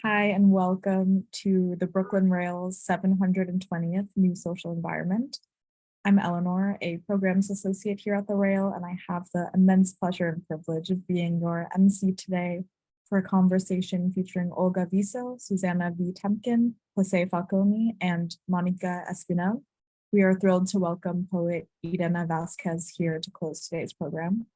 Hi, and welcome to the Brooklyn Rail's 720th New Social Environment. I'm Eleanor, a programs associate here at the Rail, and I have the immense pleasure and privilege of being your MC today for a conversation featuring Olga Viso, Susanna V. Temkin, José Falconi, and Monica Espinel. We are thrilled to welcome poet Irene Vázquez here to close today's program.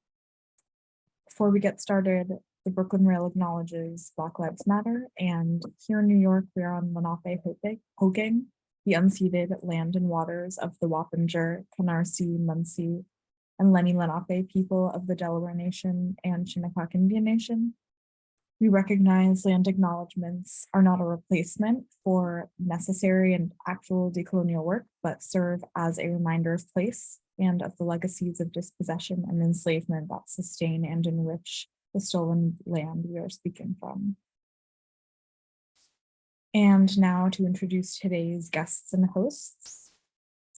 Before we get started, the Brooklyn Rail acknowledges Black Lives Matter, and here in New York, we are on Lenape-Hoking, the unceded land and waters of the Wappinger, Canarsie, Munsee, and Lenni Lenape people of the Delaware Nation and Shinnecock Indian Nation. We recognize land acknowledgements are not a replacement for necessary and actual decolonial work, but serve as a reminder of place and of the legacies of dispossession and enslavement that sustain and enrich the stolen land we are speaking from. And now to introduce today's guests and hosts.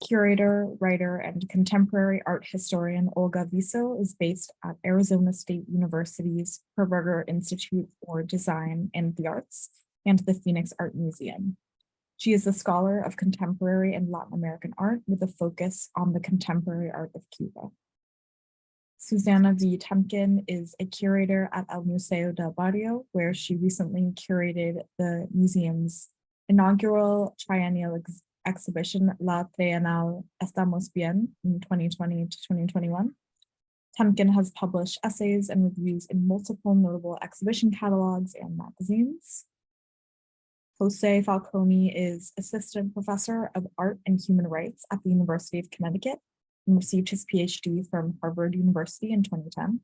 Curator, writer, and contemporary art historian Olga Viso is based at Arizona State University's Herberger Institute for Design and the Arts and the Phoenix Art Museum. She is a scholar of contemporary and Latin American art with a focus on the contemporary art of Cuba. Susanna V. Temkin is a curator at El Museo del Barrio, where she recently curated the museum's inaugural triennial exhibition, La Trienal Estamos Bien, in 2020 to 2021. Temkin has published essays and reviews in multiple notable exhibition catalogs and magazines. José Falconi is assistant professor of art and human rights at the University of Connecticut and received his PhD from Harvard University in 2010.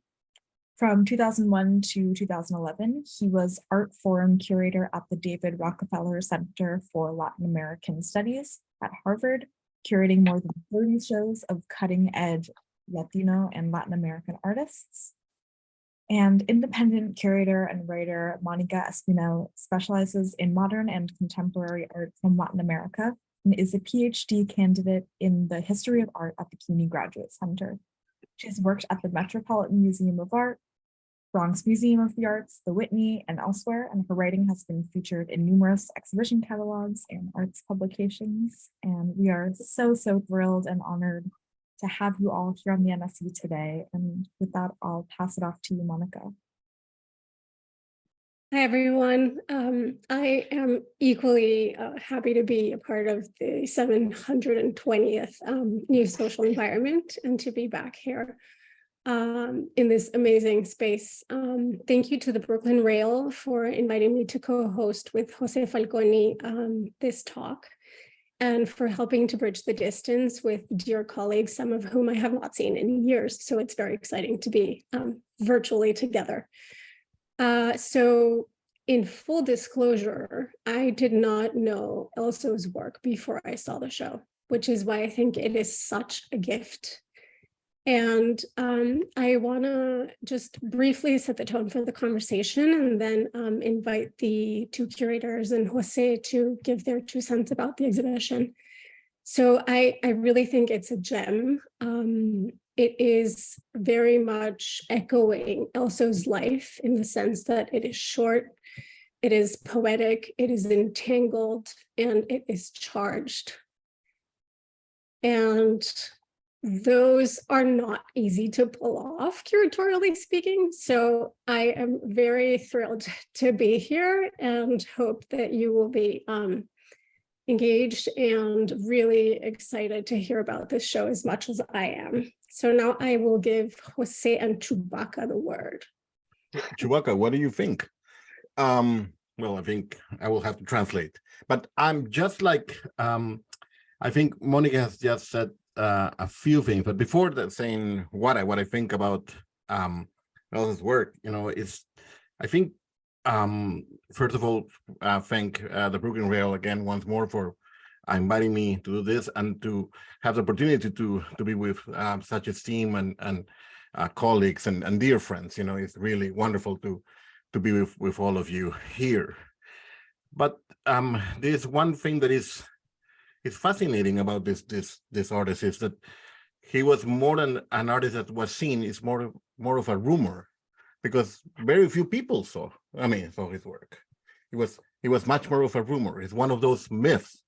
From 2001 to 2011, he was Art Forum Curator at the David Rockefeller Center for Latin American Studies at Harvard, curating more than 30 shows of cutting-edge Latino and Latin American artists. And independent curator and writer Monica Espinel specializes in modern and contemporary art from Latin America and is a PhD candidate in the history of art at the CUNY Graduate Center. She's worked at the Metropolitan Museum of Art, Bronx Museum of the Arts, the Whitney, and elsewhere, and her writing has been featured in numerous exhibition catalogs and arts publications. And we are so thrilled and honored to have you all here on the NSE today. And with that, I'll pass it off to you, Monica. Hi, everyone. I am equally happy to be a part of the 720th New Social Environment and to be back here in this amazing space. Thank you to the Brooklyn Rail for inviting me to co-host with José Falconi this talk and for helping to bridge the distance with dear colleagues, some of whom I have not seen in years. So it's very exciting to be virtually together. So in full disclosure, I did not know Elso's work before I saw the show, which is why I think it is such a gift. And I want to just briefly set the tone for the conversation and then invite the two curators and Jose to give their 2 cents about the exhibition. So I really think it's a gem. It is very much echoing Elso's life in the sense that it is short, it is poetic, it is entangled, and it is charged. And those are not easy to pull off, curatorially speaking. So I am very thrilled to be here and hope that you will be engaged and really excited to hear about this show as much as I am. So now I will give Jose and Chewbacca the word. Chewbacca, what do you think? Well, I think I will have to translate, but I'm just like, I think Monica has just said a few things, but before that, saying what I think about Elsa's work, is I think first of all, thank the Brooklyn Rail again once more for inviting me to do this and to have the opportunity to be with such esteem and colleagues and dear friends. It's really wonderful to be with all of you here. But there's one thing that is fascinating about this artist is that he was more than an artist that was seen. It's more of a rumor, because very few people saw his work. it was much more of a rumor. It's one of those myths,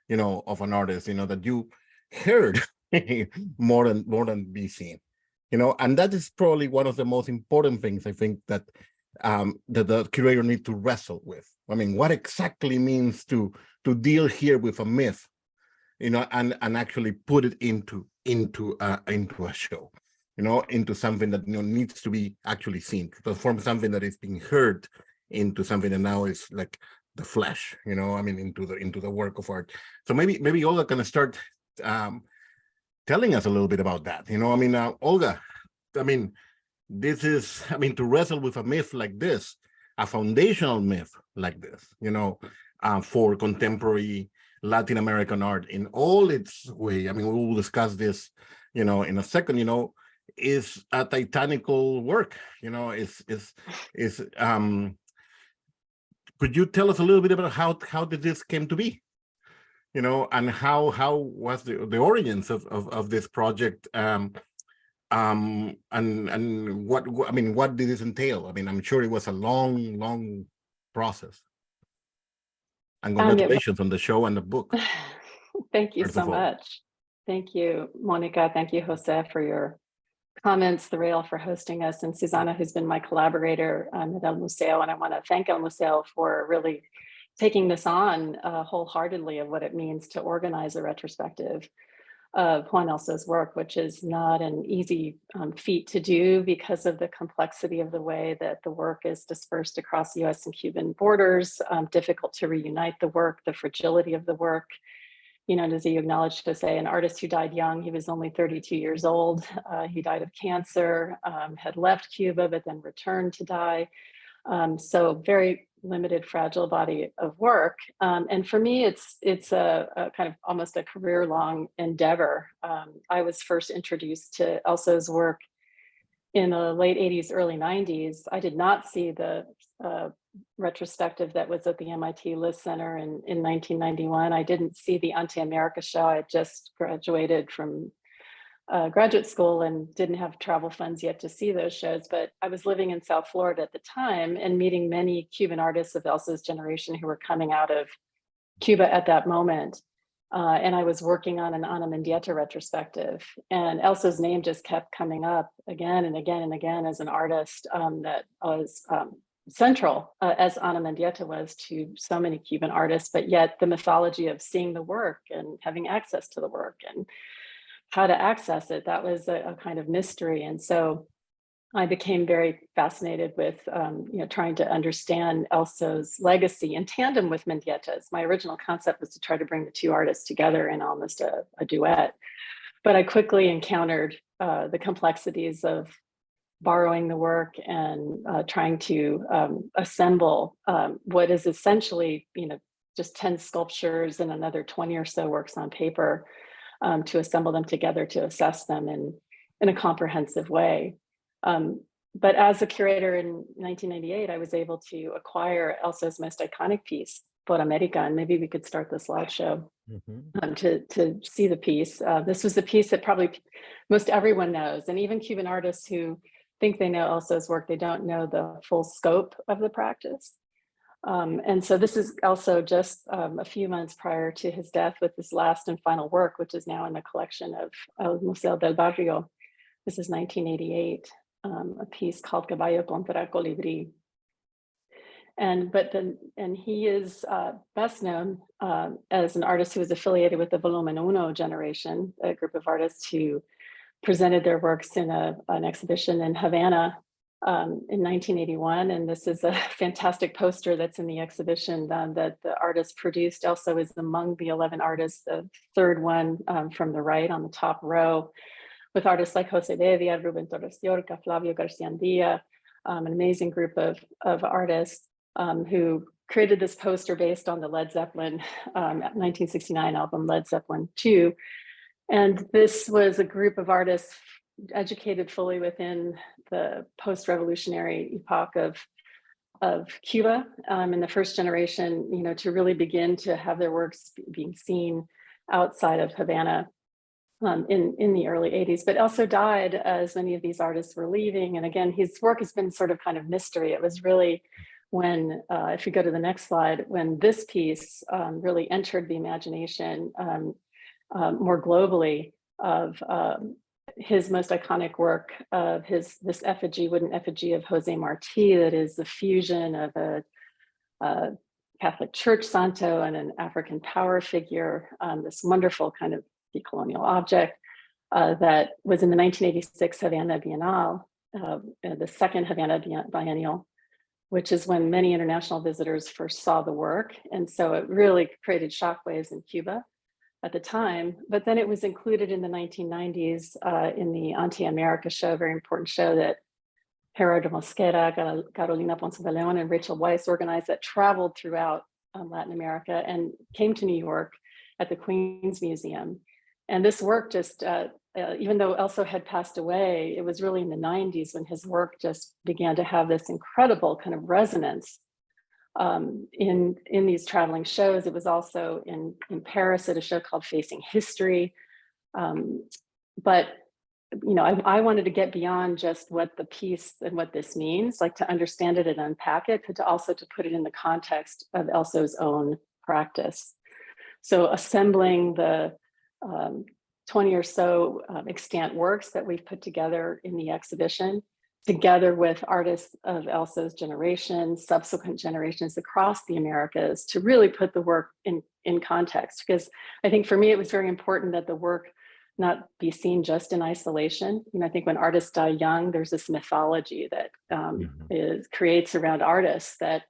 of an artist, that you heard more than be seen, and that is probably one of the most important things I think that that the curator need to wrestle with. I mean, what exactly means to deal here with a myth, and actually put it into a show, into something that needs to be actually seen, to transform something that is being heard into something that now is like the flesh, I mean, into the work of art. So maybe Olga can start telling us a little bit about that. I mean, Olga, I mean, to wrestle with a myth like this, a foundational myth like this, for contemporary Latin American art in all its way. I mean, we will discuss this, in a second, is a titanical work, could you tell us a little bit about how did this came to be, and how was the origins of this project, and what did this entail? I mean, I'm sure it was a long process. And congratulations on the show and the book. Thank you so much. Thank you, Monica. Thank you, Jose, for your comments, the Rail for hosting us, and Susanna, who's been my collaborator at El Museo. And I want to thank El Museo for really taking this on wholeheartedly of what it means to organize a retrospective of Juan Elso's work, which is not an easy feat to do because of the complexity of the way that the work is dispersed across US and Cuban borders, difficult to reunite the work, the fragility of the work. As you acknowledged, to say, an artist who died young, he was only 32 years old. He died of cancer, had left Cuba, but then returned to die. So very limited, fragile body of work. And for me, it's a kind of almost a career-long endeavor. I was first introduced to Elso's work in the late 80s, early 90s. I did not see the retrospective that was at the MIT List Center in 1991. I didn't see the Anti-America show. I had just graduated from graduate school and didn't have travel funds yet to see those shows, but I was living in South Florida at the time and meeting many Cuban artists of Elso's generation who were coming out of Cuba at that moment. And I was working on an Ana Mendieta retrospective, and Elso's name just kept coming up again and again and again as an artist that was central, as Ana Mendieta was to so many Cuban artists, but yet the mythology of seeing the work and having access to the work and how to access it, that was a kind of mystery. And so I became very fascinated with trying to understand Elso's legacy in tandem with Mendieta's. My original concept was to try to bring the two artists together in almost a duet. But I quickly encountered the complexities of borrowing the work and trying to assemble what is essentially, just 10 sculptures and another 20 or so works on paper, to assemble them together to assess them in a comprehensive way. But as a curator in 1998, I was able to acquire Elso's most iconic piece, Por América, and maybe we could start the slideshow to see the piece. This was the piece that probably most everyone knows, and even Cuban artists who think they know Elso's work, they don't know the full scope of the practice. And so this is Elso just a few months prior to his death with his last and final work, which is now in the collection of El Museo del Barrio. This is 1988, a piece called Caballo contra Colibrí. And he is best known as an artist who was affiliated with the Volumen Uno generation, a group of artists who presented their works in an exhibition in Havana in 1981. And this is a fantastic poster that's in the exhibition that the artist produced. Elso is among the 11 artists, the third one from the right on the top row, with artists like José Bedia, Rubén Torres York, Flavio García-Andía, an amazing group of artists who created this poster based on the Led Zeppelin 1969 album, Led Zeppelin II. And this was a group of artists educated fully within the post-revolutionary epoch of Cuba, in the first generation, to really begin to have their works being seen outside of Havana in the early 80s, but also died as many of these artists were leaving. And again, his work has been sort of kind of mystery. It was really when, if you go to the next slide, when this piece really entered the imagination more globally of his most iconic work of this effigy, wooden effigy of Jose Marti, that is the fusion of a Catholic Church santo and an African power figure, this wonderful kind of decolonial object that was in the 1986 Havana Biennale, the second Havana Biennial, which is when many international visitors first saw the work. And so it really created shockwaves in Cuba at the time, but then it was included in the 1990s in the Anti-America show, a very important show that Gerardo Mosquera, Carolina Ponce de Leon, and Rachel Weisz organized, that traveled throughout Latin America and came to New York at the Queen's Museum. And this work just, even though Elso had passed away, it was really in the 90s when his work just began to have this incredible kind of resonance in these traveling shows. It was also in Paris at a show called Facing History. But you know, I wanted to get beyond just what the piece and what this means, like to understand it and unpack it, but to also to put it in the context of Elso's own practice. So assembling the 20 or so extant works that we've put together in the exhibition, together with artists of Elso's generation, subsequent generations across the Americas, to really put the work in context. Because I think for me, it was very important that the work not be seen just in isolation. You know, I think when artists die young, there's this mythology that creates around artists that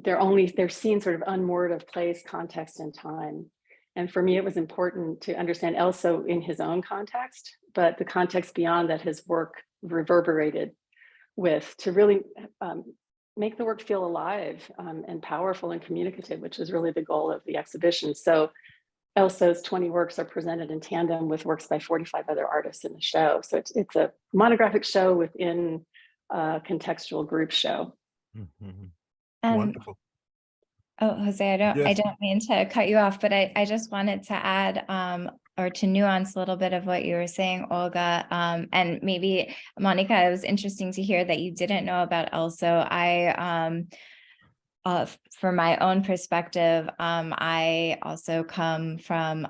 they're seen sort of unmoored of place, context, and time. And for me, it was important to understand Elso in his own context, but the context beyond that his work reverberated with, to really make the work feel alive and powerful and communicative, which is really the goal of the exhibition. So Elso's 20 works are presented in tandem with works by 45 other artists in the show. So it's a monographic show within a contextual group show. Wonderful. Oh, Jose, I don't mean to cut you off, but I just wanted to add or to nuance a little bit of what you were saying, Olga. And maybe, Monica, it was interesting to hear that you didn't know about Elso. From my own perspective, I also come from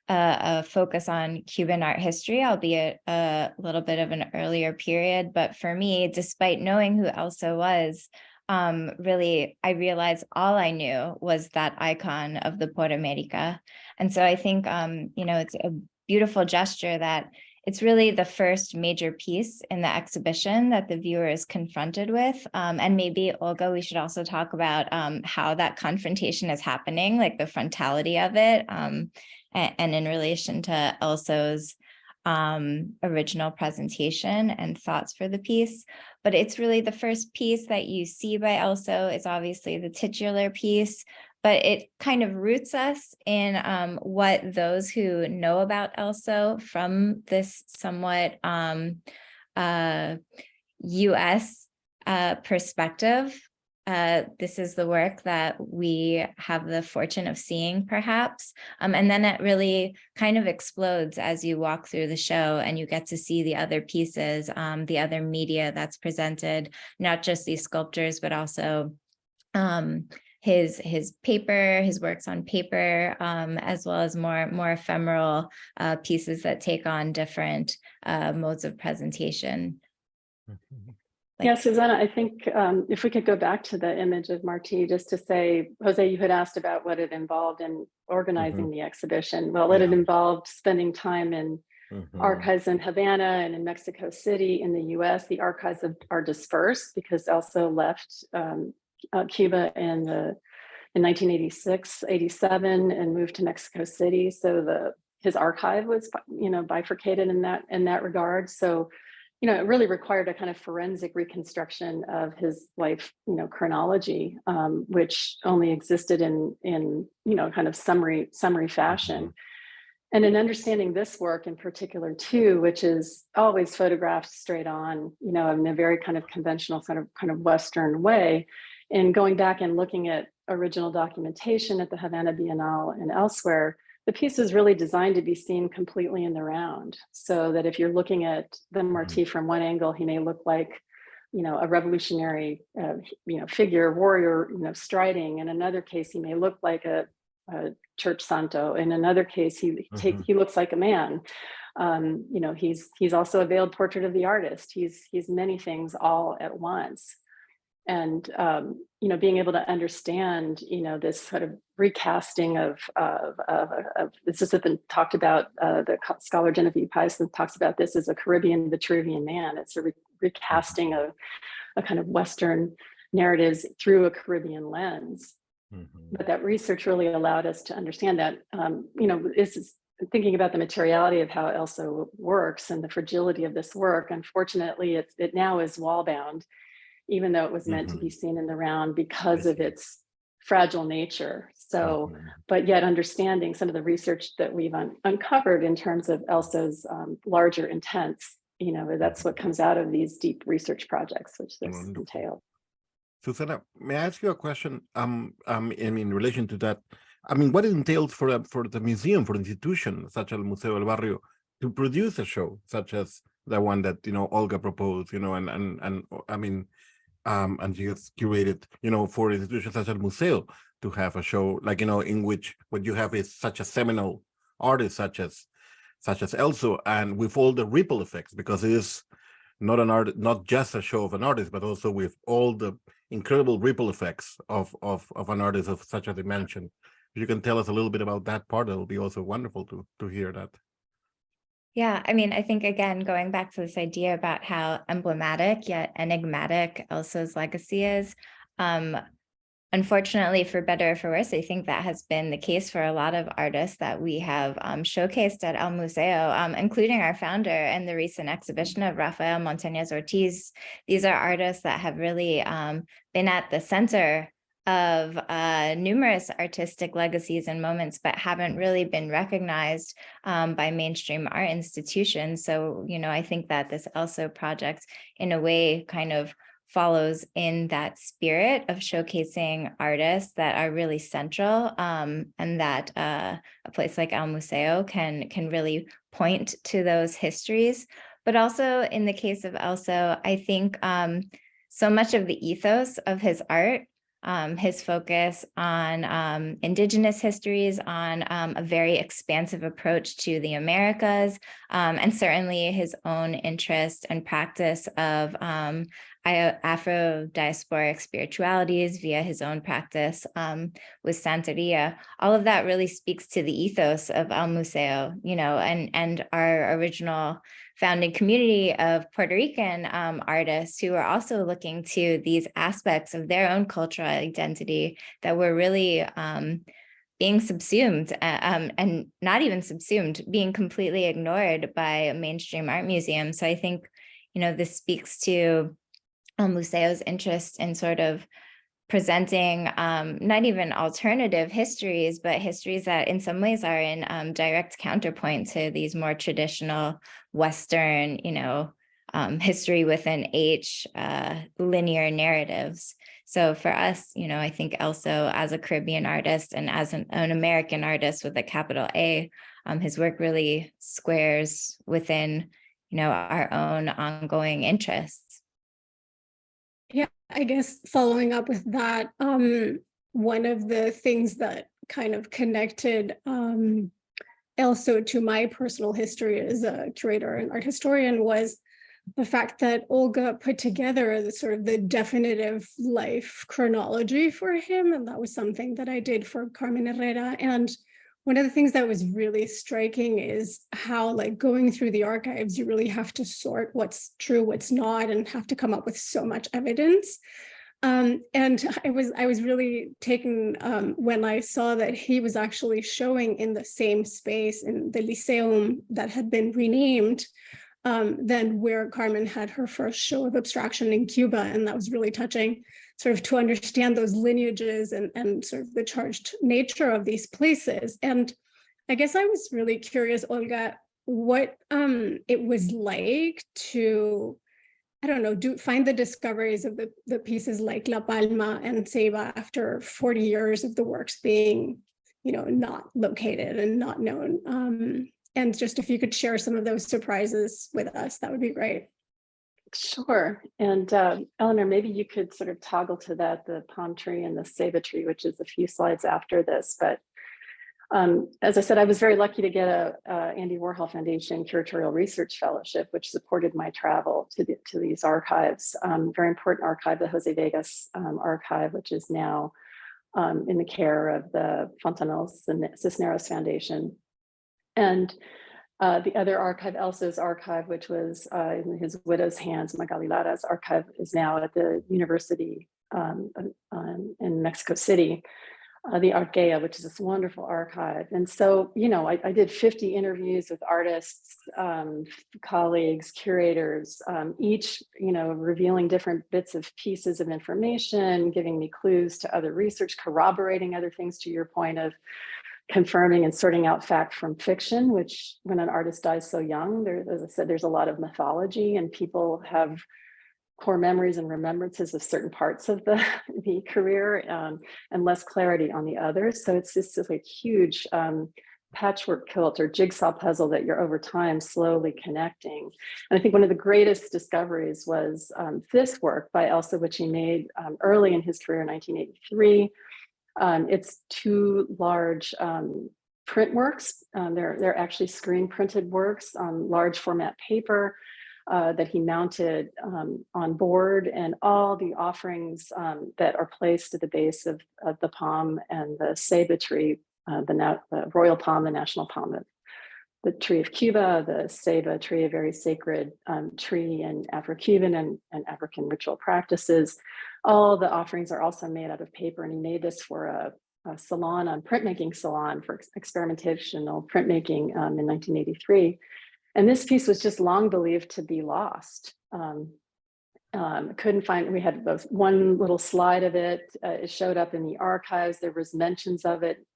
a focus on Cuban art history, albeit a little bit of an earlier period. But for me, despite knowing who Elso was, really, I realized all I knew was that icon of the Por America. And so I think, you know, it's a beautiful gesture that it's really the first major piece in the exhibition that the viewer is confronted with. And maybe, Olga, we should also talk about how that confrontation is happening, like the frontality of it, and in relation to Elso's original presentation and thoughts for the piece. But it's really the first piece that you see by Elso. It's obviously the titular piece, but it kind of roots us in what those who know about Elso from this somewhat US perspective. This is the work that we have the fortune of seeing, perhaps. And then it really kind of explodes as you walk through the show and you get to see the other pieces, the other media that's presented, not just these sculptures, but also his paper, his works on paper, as well as more ephemeral pieces that take on different modes of presentation. Yeah, Susanna, I think if we could go back to the image of Marti, just to say, Jose, you had asked about what it involved in organizing the exhibition. Well, it involved spending time in archives in Havana and in Mexico City in the US. The archives are dispersed because Elso left Cuba in 1986, 87 and moved to Mexico City. So his archive was, you know, bifurcated in that regard. So, you know, it really required a kind of forensic reconstruction of his life, you know, chronology, which only existed in you know, kind of summary fashion. And in understanding this work in particular too, which is always photographed straight on, you know, in a very kind of conventional kind of Western way, and going back and looking at original documentation at the Havana Biennale and elsewhere, the piece is really designed to be seen completely in the round. So that if you're looking at the Marti from one angle, he may look like a revolutionary, figure, warrior, striding. In another case, he may look like a church santo. In another case, he looks like a man. He's also a veiled portrait of the artist. He's many things all at once. And, being able to understand, this sort of recasting of this has been talked about, the scholar Genevieve Pison talks about this as a Caribbean Vitruvian man. It's a recasting of a kind of Western narratives through a Caribbean lens. But that research really allowed us to understand that, this is thinking about the materiality of how Elso works and the fragility of this work. Unfortunately, it now is wall bound, even though it was meant to be seen in the round because of its fragile nature. So, but yet understanding some of the research that we've uncovered in terms of Elso's larger intents, that's what comes out of these deep research projects, which this entailed. Susanna, may I ask you a question? In relation to that, what it entails for the museum, for the institution such as Museo del Barrio, to produce a show such as the one that Olga proposed, and she has curated, for institutions such as Museo to have a show like in which what you have is such a seminal artist such as Elso, and with all the ripple effects, because it is not an art, not just a show of an artist, but also with all the incredible ripple effects of an artist of such a dimension. If you can tell us a little bit about that part, it'll be also wonderful to hear that. Yeah, I think, again, going back to this idea about how emblematic yet enigmatic Elso's legacy is, unfortunately, for better or for worse, I think that has been the case for a lot of artists that we have showcased at El Museo, including our founder and the recent exhibition of Rafael Montañez Ortiz. These are artists that have really been at the center of numerous artistic legacies and moments, but haven't really been recognized by mainstream art institutions. So, I think that this Elso project, in a way, kind of follows in that spirit of showcasing artists that are really central, and that a place like El Museo can really point to those histories. But also in the case of Elso, I think so much of the ethos of his art, his focus on indigenous histories, on a very expansive approach to the Americas, and certainly his own interest and practice of Afro-diasporic spiritualities via his own practice with Santeria. All of that really speaks to the ethos of El Museo, and our original founding community of Puerto Rican artists who are also looking to these aspects of their own cultural identity that were really being subsumed, and not even subsumed, being completely ignored by mainstream art museums. So I think, this speaks to El Museo's interest in sort of presenting not even alternative histories, but histories that in some ways are in direct counterpoint to these more traditional Western, history with an H, linear narratives. So for us, I think Elso, as a Caribbean artist and as an American artist with a capital A, his work really squares within, our own ongoing interests. Yeah, I guess following up with that, one of the things that kind of connected Elso to my personal history as a curator and art historian was the fact that Olga put together the definitive life chronology for him. And that was something that I did for Carmen Herrera. And one of the things that was really striking is how, going through the archives, you really have to sort what's true, what's not, and have to come up with so much evidence. And I was really taken when I saw that he was actually showing in the same space in the Lyceum that had been renamed than where Carmen had her first show of abstraction in Cuba. And that was really touching, sort of to understand those lineages and sort of the charged nature of these places. And I guess I was really curious, Olga, what it was like to, find the discoveries of the pieces like La Palma and Ceiba after 40 years of the works being, not located and not known. And just if you could share some of those surprises with us, that would be great. Sure. And Eleanor, maybe you could sort of toggle to that, the palm tree and the ceiba tree, which is a few slides after this. But as I said, I was very lucky to get a Andy Warhol Foundation Curatorial Research Fellowship, which supported my travel to these archives. Very important archive, the Jose Vegas archive, which is now in the care of the Fontanals and Cisneros Foundation. And the other archive, Elso's archive, which was in his widow's hands, Magali Lara's archive, is now at the university in Mexico City, the Arquea, which is this wonderful archive. And so, you know, I did 50 interviews with artists, colleagues, curators, each, you know, revealing different bits of pieces of information, giving me clues to other research, corroborating other things, to your point of confirming and sorting out fact from fiction, which when an artist dies so young, as I said, there's a lot of mythology, and people have core memories and remembrances of certain parts of the career and less clarity on the others. So it's just this like huge patchwork quilt or jigsaw puzzle that you're over time slowly connecting. And I think one of the greatest discoveries was this work by Elso, which he made early in his career in 1983. It's two large print works. They're actually screen printed works on large format paper that he mounted on board, and all the offerings that are placed at the base of the palm and the ceiba tree, the royal palm, the national palm of the tree of Cuba, the ceiba tree, a very sacred tree in Afro-Cuban and African ritual practices. All the offerings are also made out of paper, and he made this for a salon, a printmaking salon for experimentational printmaking in 1983. And this piece was just long believed to be lost. Couldn't find, we had one little slide of it. It showed up in the archives. There was mentions of it,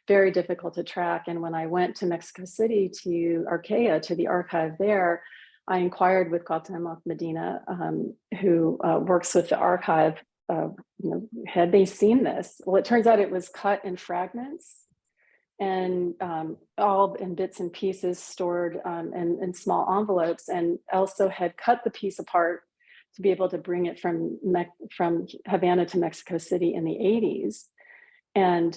very difficult to track. And when I went to Mexico City to Arquea, to the archive there, I inquired with Cuauhtemoc Medina, who works with the archive, you know, had they seen this? Well, it turns out it was cut in fragments and all in bits and pieces stored in small envelopes. And Elso had cut the piece apart to be able to bring it from Havana to Mexico City in the 80s. And,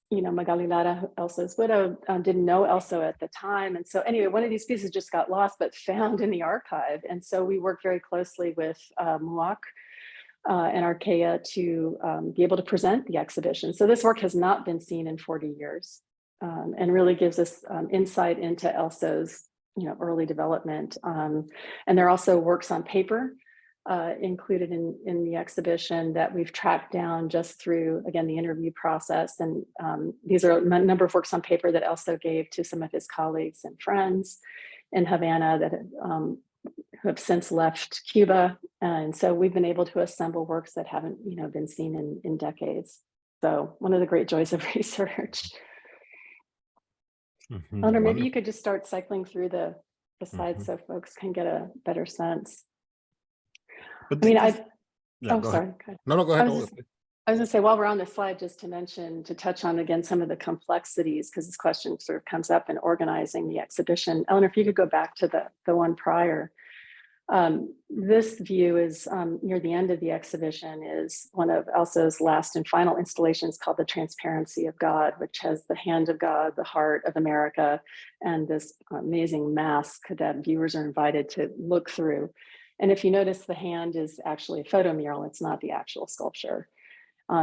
you know, Magali Lara, Elso's widow, didn't know Elso at the time. And so anyway, one of these pieces just got lost, but found in the archive. And so we worked very closely with MUAC and Arquea to be able to present the exhibition. So this work has not been seen in 40 years and really gives us insight into Elso's, you know, early development. And there are also works on paper included in the exhibition that we've tracked down just through, again, the interview process. And these are a number of works on paper that Elso gave to some of his colleagues and friends in Havana that who have since left Cuba. And so we've been able to assemble works that haven't, you know, been seen in decades. So one of the great joys of research. Eleanor, maybe you could just start cycling through the slides so folks can get a better sense. But I mean, go sorry. ahead. No, go ahead. I was gonna say, while we're on this slide, just to mention, to touch on again, some of the complexities, because this question sort of comes up in organizing the exhibition. Eleanor, if you could go back to the one prior. This view is near the end of the exhibition, is one of Elso's last and final installations called The Transparency of God, which has the hand of God, the heart of America, and this amazing mask that viewers are invited to look through. And if you notice, the hand is actually a photo mural, it's not the actual sculpture.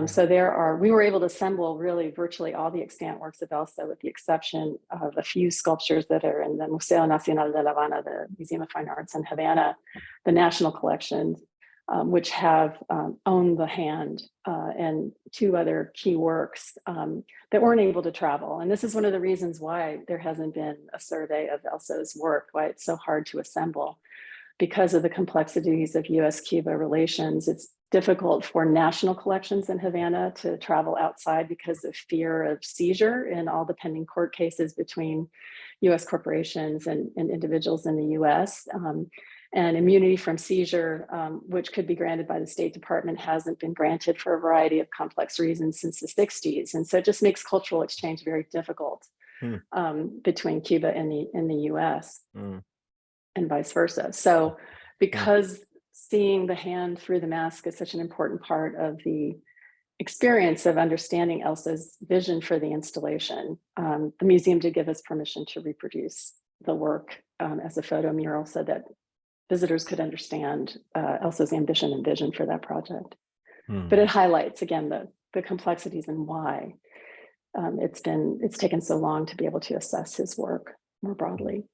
So we were able to assemble really virtually all the extant works of Elso, with the exception of a few sculptures that are in the Museo Nacional de La Habana, the Museum of Fine Arts in Havana, the national collection, which have owned the hand, and two other key works that weren't able to travel. And this is one of the reasons why there hasn't been a survey of Elso's work, why it's so hard to assemble. Because of the complexities of US-Cuba relations, it's difficult for national collections in Havana to travel outside because of fear of seizure in all the pending court cases between US corporations and individuals in the US. And immunity from seizure, which could be granted by the State Department, hasn't been granted for a variety of complex reasons since the 60s. And so it just makes cultural exchange very difficult between Cuba and the US. And vice versa. So because seeing the hand through the mask is such an important part of the experience of understanding Elsa's vision for the installation. The museum did give us permission to reproduce the work as a photo mural so that visitors could understand Elsa's ambition and vision for that project. But it highlights, again, the complexities and why it's taken so long to be able to assess his work more broadly.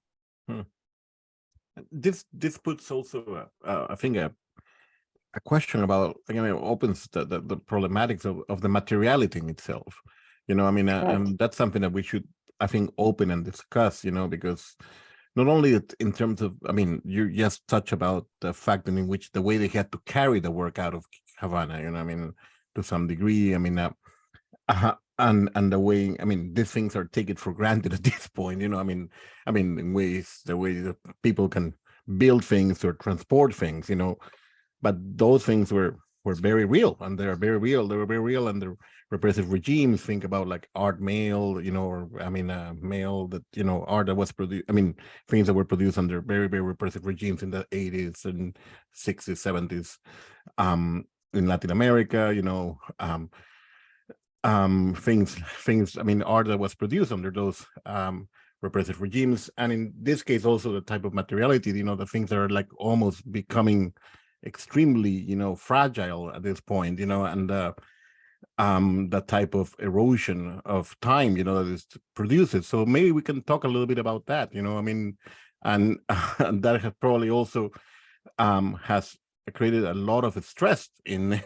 This puts also, I think, a question about, again, it opens the problematics of the materiality in itself. You know, I mean, that's something that we should, I think, open and discuss, you know, because not only in terms of, I mean, you just touch about the fact in which the way they had to carry the work out of Havana, you know, I mean, to some degree, I mean, and the way, I mean, these things are taken for granted at this point, you know, I mean, in ways, the way that people can build things or transport things, you know, but those things were very real, and they're very real. They were very real under repressive regimes. Think about like art mail, you know, or I mean, mail that, you know, art that was produced, I mean, things that were produced under very, very repressive regimes in the 80s and 60s, 70s, in Latin America, you know, things, I mean, art that was produced under those repressive regimes. And in this case, also the type of materiality, you know, the things that are like almost becoming extremely, you know, fragile at this point, you know, and the type of erosion of time, you know, that is produces. So maybe we can talk a little bit about that, you know, I mean, and that has probably also has created a lot of stress in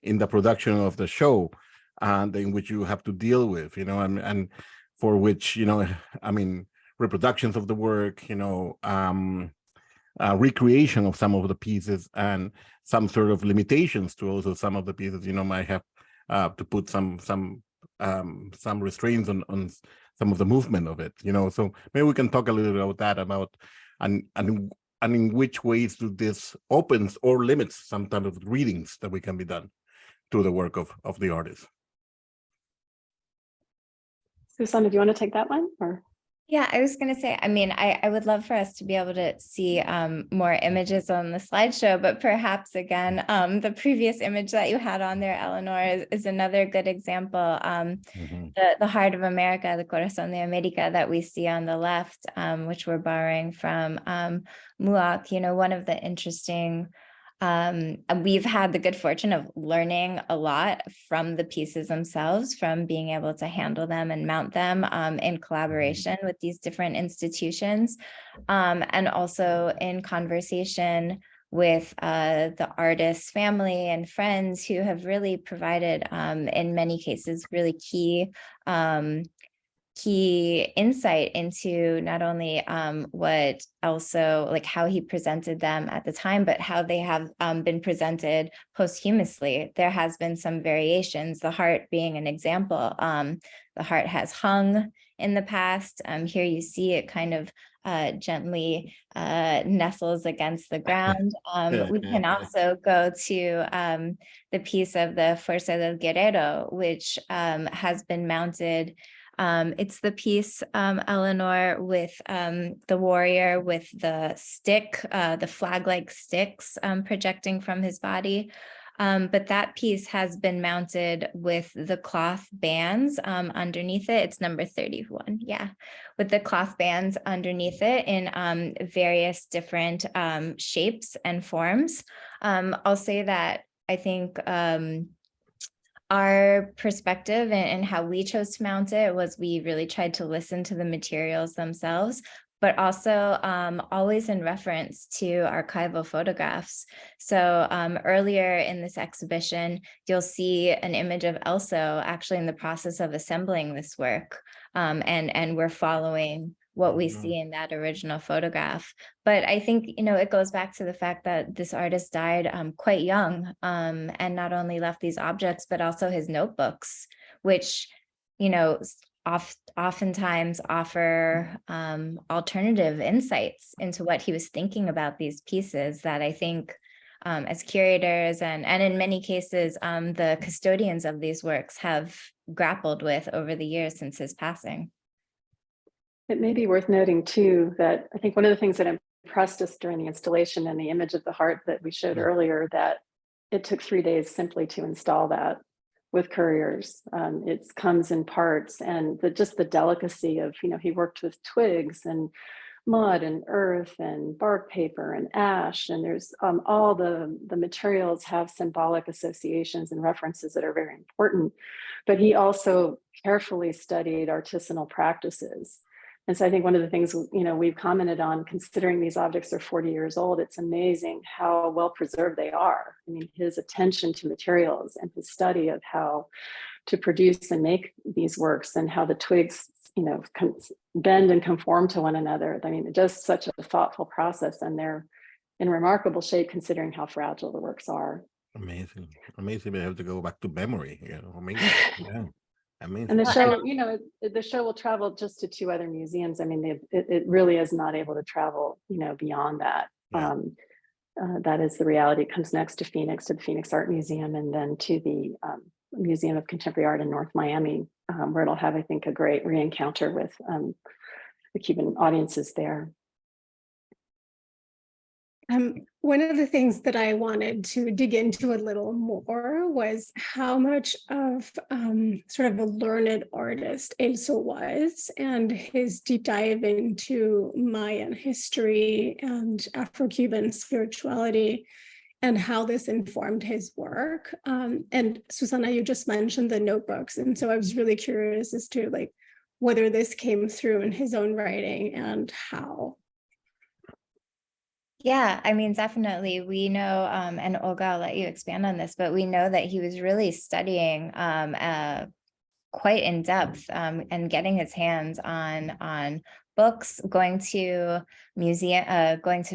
the production of the show, and in which you have to deal with, you know, and for which, you know, I mean, reproductions of the work, you know, recreation of some of the pieces, and some sort of limitations to also some of the pieces, you know, might have to put some restraints on some of the movement of it, you know. So maybe we can talk a little bit about that, and in which ways do this opens or limits some type of readings that we can be done to the work of the artist. Susanna, do you want to take that one, or? Yeah, I was going to say, I mean, I would love for us to be able to see more images on the slideshow, but perhaps, again, the previous image that you had on there, Eleanor, is another good example. The Heart of America, the Corazón de América that we see on the left, which we're borrowing from Muak, you know, one of the interesting, we've had the good fortune of learning a lot from the pieces themselves, from being able to handle them and mount them in collaboration with these different institutions, and also in conversation with the artist's family and friends, who have really provided, in many cases, really key insight into not only what Elso, like how he presented them at the time, but how they have been presented posthumously. There has been some variations, the heart being an example. The heart has hung in the past. Here you see it kind of gently nestles against the ground. We can also go to the piece of the Fuerza del Guerrero, which has been mounted. It's the piece, Eleanor, with the warrior with the stick, the flag-like sticks projecting from his body. But that piece has been mounted with the cloth bands underneath it. It's number 31, yeah, with the cloth bands underneath it in various different shapes and forms. I'll say that I think our perspective and how we chose to mount it was we really tried to listen to the materials themselves, but also always in reference to archival photographs. So earlier in this exhibition, you'll see an image of Elso actually in the process of assembling this work. And we're following what we see in that original photograph. But I think, you know, it goes back to the fact that this artist died quite young, and not only left these objects, but also his notebooks, which, you know, oftentimes offer alternative insights into what he was thinking about these pieces that I think as curators and in many cases, the custodians of these works have grappled with over the years since his passing. It may be worth noting too that I think one of the things that impressed us during the installation and the image of the heart that we showed earlier, that it took 3 days simply to install that with couriers. It comes in parts, and just the delicacy of, he worked with twigs and mud and earth and bark paper and ash, and there's all the materials have symbolic associations and references that are very important, but he also carefully studied artisanal practices. And so I think one of the things, we've commented on, considering these objects are 40 years old, it's amazing how well preserved they are. I mean, his attention to materials and his study of how to produce and make these works, and how the twigs, bend and conform to one another. I mean, just such a thoughtful process, and they're in remarkable shape considering how fragile the works are. Amazing. We have to go back to memory. Amazing. Yeah. Amazing. And the show, the show will travel just to 2 other museums. I mean, it really is not able to travel, beyond that. Yeah. That is the reality. It comes next to Phoenix, to the Phoenix Art Museum, and then to the Museum of Contemporary Art in North Miami, where it'll have, I think, a great re-encounter with the Cuban audiences there. One of the things that I wanted to dig into a little more was how much of sort of a learned artist Elso was, and his deep dive into Mayan history and Afro-Cuban spirituality, and how this informed his work. And Susanna, you just mentioned the notebooks, and so I was really curious as to whether this came through in his own writing and how. Yeah, I mean, definitely. We know, and Olga, I'll let you expand on this, but we know that he was really studying quite in depth and getting his hands on books, going to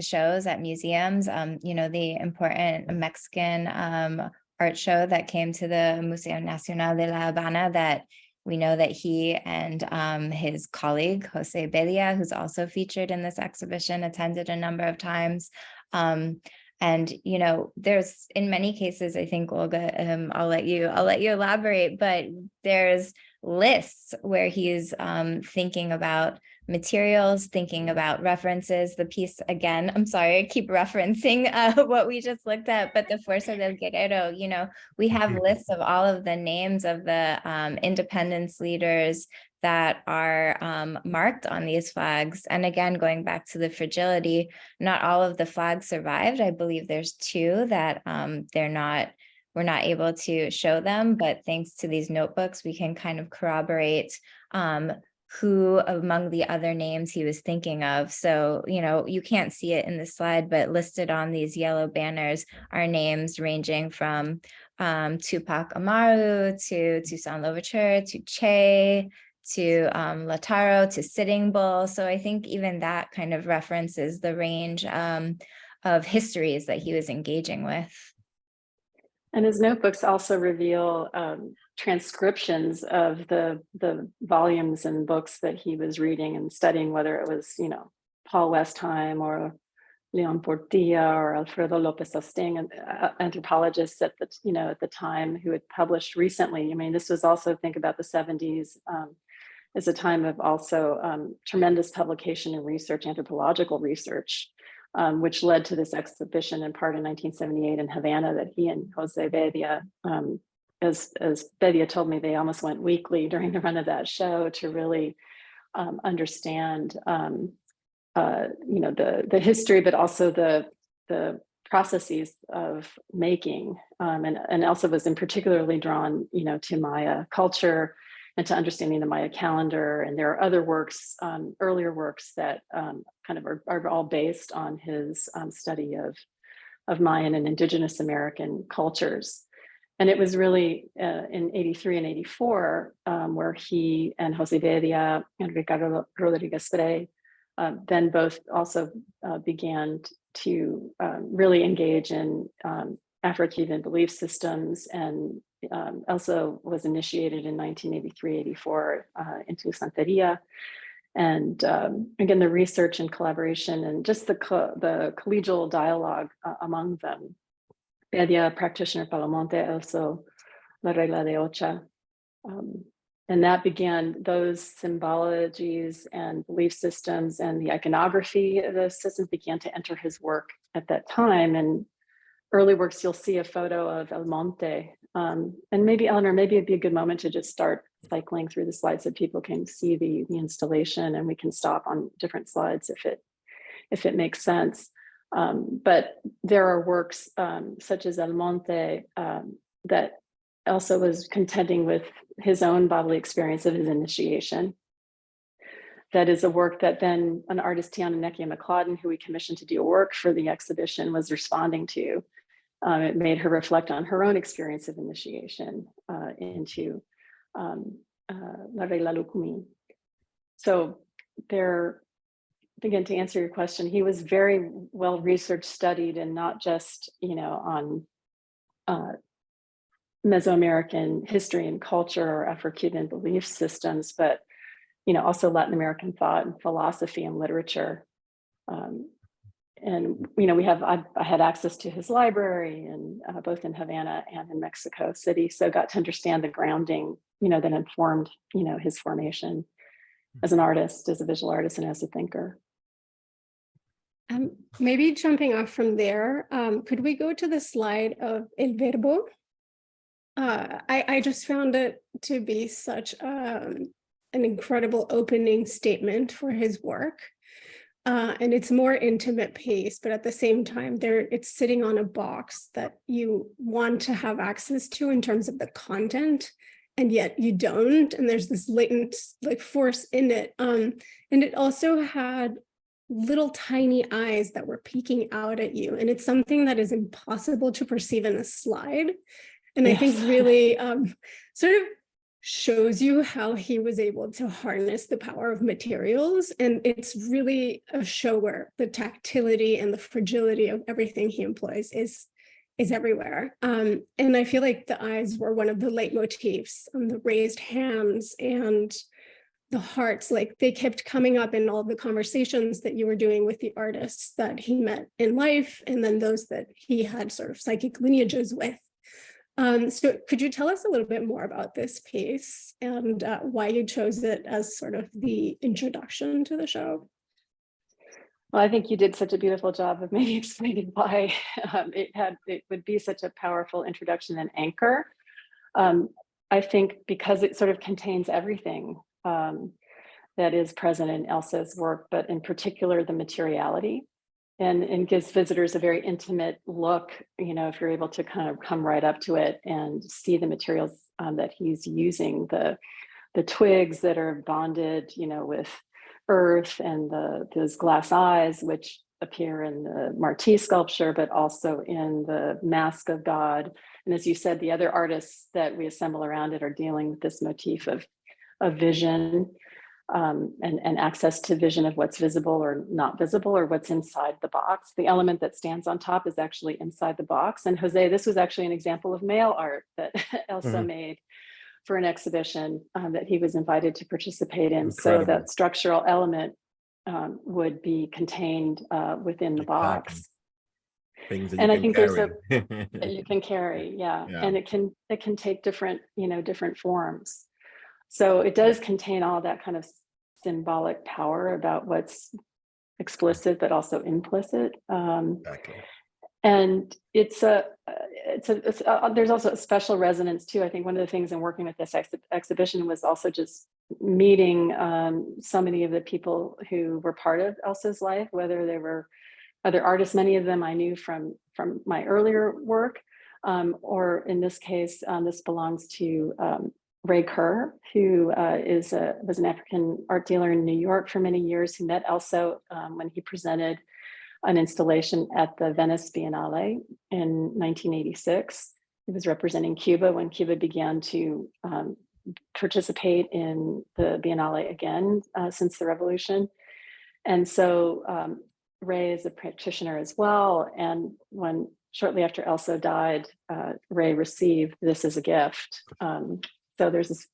shows at museums. The important Mexican art show that came to the Museo Nacional de La Habana, that we know that he and his colleague, José Bedia, who's also featured in this exhibition, attended a number of times. And, there's, in many cases, I think, Olga, I'll let you elaborate, but there's lists where he's thinking about materials, thinking about references. The piece, again, I'm sorry, I keep referencing what we just looked at, but the Fuerza del Guerrero, we have lists of all of the names of the independence leaders that are marked on these flags. And again, going back to the fragility, not all of the flags survived. I believe there's 2 that we're not able to show them, but thanks to these notebooks, we can kind of corroborate who among the other names he was thinking of. So, you can't see it in the slide, but listed on these yellow banners are names ranging from Tupac Amaru to Toussaint Louverture to Che to Lautaro to Sitting Bull. So I think even that kind of references the range of histories that he was engaging with. And his notebooks also reveal transcriptions of the volumes and books that he was reading and studying, whether it was, Paul Westheim or Leon Portilla or Alfredo Lopez Asting, anthropologists at the time who had published recently. I mean, this was also, think about the 70s as a time of also tremendous publication and research, anthropological research, which led to this exhibition in part in 1978 in Havana that he and José Bedia, as Bedia told me, they almost went weekly during the run of that show to really understand, the history, but also the processes of making. And Elsa was in particularly drawn, to Maya culture and to understanding the Maya calendar. And there are other works, earlier works that kind of are all based on his study of Mayan and Indigenous American cultures. And it was really in 83 and 84 where he and José Bedia and Ricardo Rodriguez Frey then both also began to really engage in Afro-Cuban belief systems, and Elso was initiated in 1983-84 into Santeria. And again, the research and collaboration and just the collegial dialogue among them. Bedia, practitioner Palomonte, Elso, La Regla de Ocha. And that began those symbologies and belief systems, and the iconography of those systems began to enter his work at that time. And early works, you'll see a photo of El Monte. And maybe, Eleanor, maybe it'd be a good moment to just start cycling through the slides so people can see the installation, and we can stop on different slides if it makes sense. But there are works such as El Monte that Elso was contending with his own bodily experience of his initiation. That is a work that then an artist, Tiana Nekia McLauden, who we commissioned to do work for the exhibition, was responding to. It made her reflect on her own experience of initiation into La Regla Lukumi. So there, again, to answer your question, he was very well research studied, and not just, on Mesoamerican history and culture or Afro-Cuban belief systems, but also Latin American thought and philosophy and literature. And I had access to his library, and both in Havana and in Mexico City, so got to understand the grounding, that informed, his formation as an artist, as a visual artist, and as a thinker. Maybe jumping off from there, could we go to the slide of El Verbo? I just found it to be such an incredible opening statement for his work. And it's more intimate pace, but at the same time, it's sitting on a box that you want to have access to in terms of the content, and yet you don't. And there's this latent force in it. And it also had little tiny eyes that were peeking out at you. And it's something that is impossible to perceive in a slide. And yes. I think really sort of shows you how he was able to harness the power of materials. And it's really a show where the tactility and the fragility of everything he employs is everywhere. And I feel like the eyes were one of the leitmotifs, the raised hands and the hearts, like they kept coming up in all the conversations that you were doing with the artists that he met in life, and then those that he had sort of psychic lineages with. So could you tell us a little bit more about this piece and why you chose it as sort of the introduction to the show? Well, I think you did such a beautiful job of maybe explaining why it would be such a powerful introduction and anchor. I think because it sort of contains everything that is present in Elso's work, but in particular the materiality. And gives visitors a very intimate look, if you're able to kind of come right up to it and see the materials that he's using, the twigs that are bonded, with earth, and those glass eyes, which appear in the Marti sculpture, but also in the Mask of God. And as you said, the other artists that we assemble around it are dealing with this motif of vision. And access to vision of what's visible or not visible, or what's inside the box. The element that stands on top is actually inside the box. And Jose, this was actually an example of mail art that Elso made for an exhibition that he was invited to participate in. Incredible. So that structural element would be contained within the box. Things that and you I think carry. that you can carry, yeah. And it can take different forms. So it does contain all that kind of symbolic power about what's explicit, but also implicit. Exactly. And there's also a special resonance too. I think one of the things in working with this exhibition was also just meeting so many of the people who were part of Elso's life, whether they were other artists. Many of them I knew from my earlier work, or in this case, this belongs to Ray Kerr, who was an African art dealer in New York for many years, who met Elso when he presented an installation at the Venice Biennale in 1986. He was representing Cuba when Cuba began to participate in the Biennale again since the revolution. And so Ray is a practitioner as well. And shortly after Elso died, Ray received this as a gift. So there's this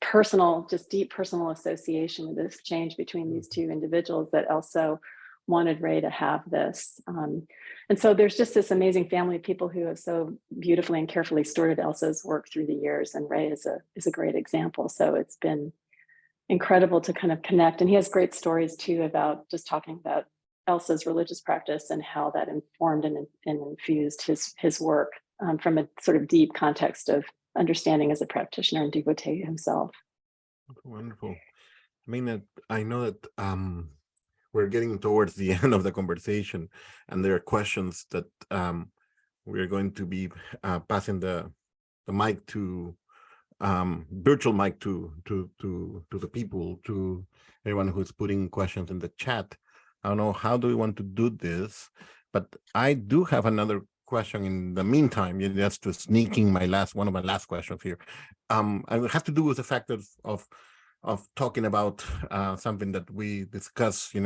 deep personal association with this exchange between these two individuals that Elso wanted Ray to have this. And so there's just this amazing family of people who have so beautifully and carefully stewarded Elso's work through the years. And Ray is a great example. So it's been incredible to kind of connect. And he has great stories too about just talking about Elso's religious practice and how that informed and infused his work from a sort of deep context of understanding as a practitioner and devotee himself. Wonderful. I mean, I know that we're getting towards the end of the conversation, and there are questions that we're going to be passing the mic to virtual mic to the people, to everyone who's putting questions in the chat. I don't know how do we want to do this, but I do have another question in the meantime. Just to sneaking one of my last questions here. It has to do with the fact of talking about something that we discussed, in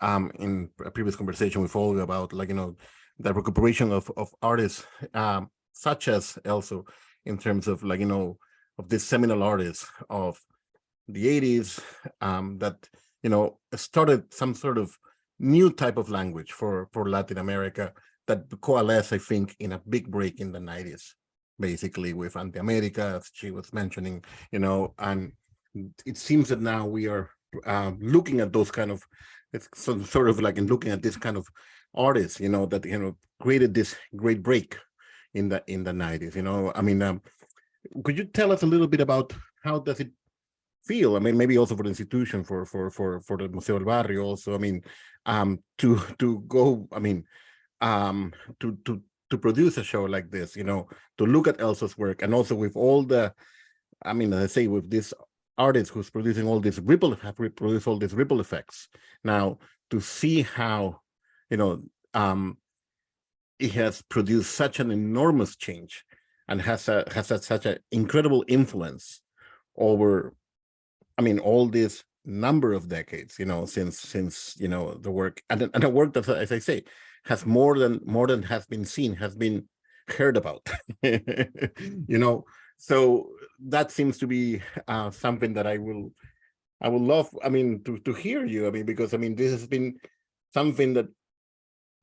a previous conversation with Olga about, the recuperation of artists such as Elso, in terms of of this seminal artists of the 80s that started some sort of new type of language for Latin America that coalesced, I think, in a big break in the 90s, basically with América, as she was mentioning, and it seems that now we are looking at those kind of, it's sort of like in looking at this kind of artists, that created this great break in the 90s. I mean, could you tell us a little bit about how does it feel? I mean, maybe also for the institution, for the Museo del Barrio, also. I mean, to go. I mean, to produce a show like this, to look at Elso's work, and also with all the, I mean, I say with this artist who's producing all these produced all these ripple effects. Now to see how, it has produced such an enormous change and has had such an incredible influence over, I mean, all this number of decades, since the work and the work that, as I say, has more than has been seen, has been heard about. So that seems to be something that I would love, I mean, to hear you. I mean, because I mean, this has been something that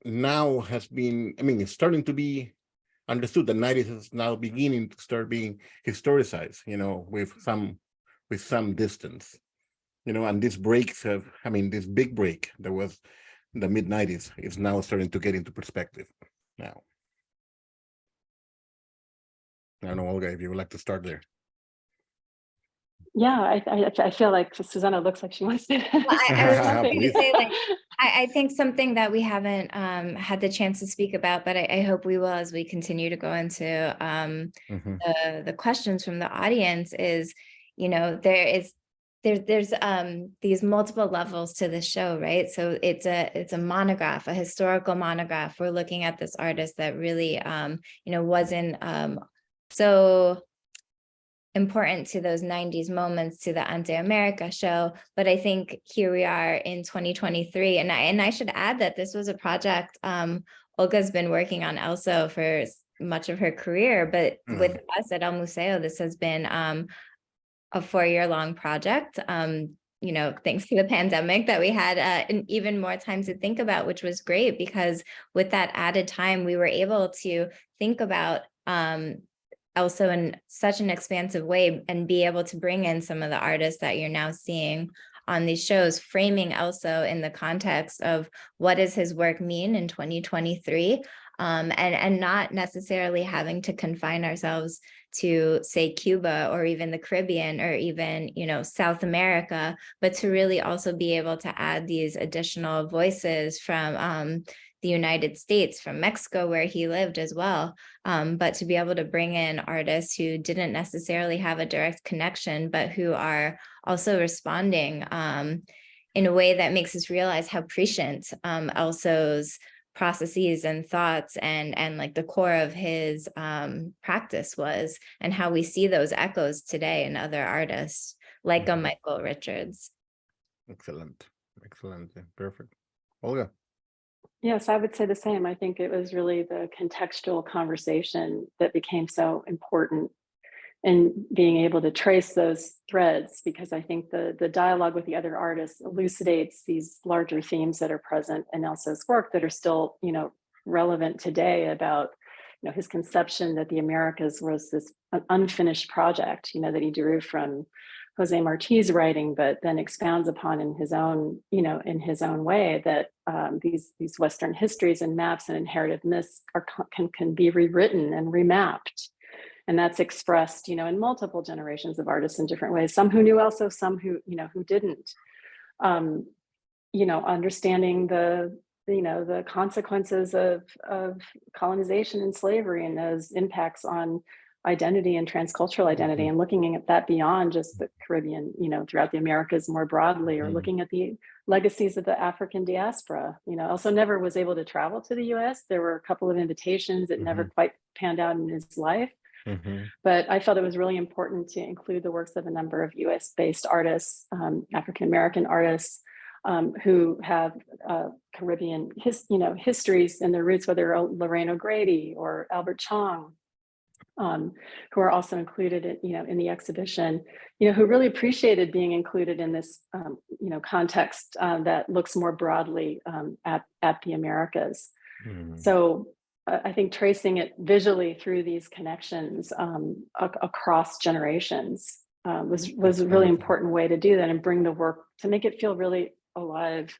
now has been, I mean, it's starting to be understood. The 90s is now beginning to start being historicized, with some distance, and these breaks have, I mean, this big break that was the mid 90s is now starting to get into perspective now. I don't know, Olga, if you would like to start there. Yeah, I feel like Susanna looks like she wants to. Well, I was going to say, I think something that we haven't had the chance to speak about, but I hope we will as we continue to go into the questions from the audience is, there's these multiple levels to the show, right? So it's a monograph, a historical monograph. We're looking at this artist that really, wasn't so important to those 90s moments, to the Ante America show. But I think here we are in 2023. And I should add that this was a project Olga's been working on Elso for much of her career, but with us at El Museo, this has been a 4-year-long project. Thanks to the pandemic that we had and even more time to think about, which was great, because with that added time, we were able to think about also in such an expansive way and be able to bring in some of the artists that you're now seeing on these shows, framing Elso in the context of what does his work mean in 2023, and not necessarily having to confine ourselves to, say, Cuba or even the Caribbean or even, South America, but to really also be able to add these additional voices from the United States, from Mexico, where he lived as well, but to be able to bring in artists who didn't necessarily have a direct connection, but who are also responding in a way that makes us realize how prescient Elso's processes and thoughts and like the core of his practice was, and how we see those echoes today in other artists like a Michael Richards. Excellent. Perfect. Olga. Yes, I would say the same. I think it was really the contextual conversation that became so important in being able to trace those threads, because I think the dialogue with the other artists elucidates these larger themes that are present in Elso's work that are still, relevant today about, his conception that the Americas was this unfinished project, that he drew from Jose Marti's writing, but then expounds upon in his own, way, that these Western histories and maps and inherited myths can be rewritten and remapped. And that's expressed, in multiple generations of artists in different ways. Some who knew Elso, some who didn't. Understanding the consequences of colonization and slavery and those impacts on identity and transcultural identity, and looking at that beyond just the Caribbean, throughout the Americas more broadly, or looking at the legacies of the African diaspora. Also never was able to travel to the US. There were a couple of invitations that never quite panned out in his life. But I felt it was really important to include the works of a number of US-based artists, African-American artists, who have Caribbean histories in their roots, whether Lorraine O'Grady or Albert Chong, who are also included in the exhibition, who really appreciated being included in this context that looks more broadly at the Americas. So I think tracing it visually through these connections across generations was a really important way to do that, and bring the work to make it feel really alive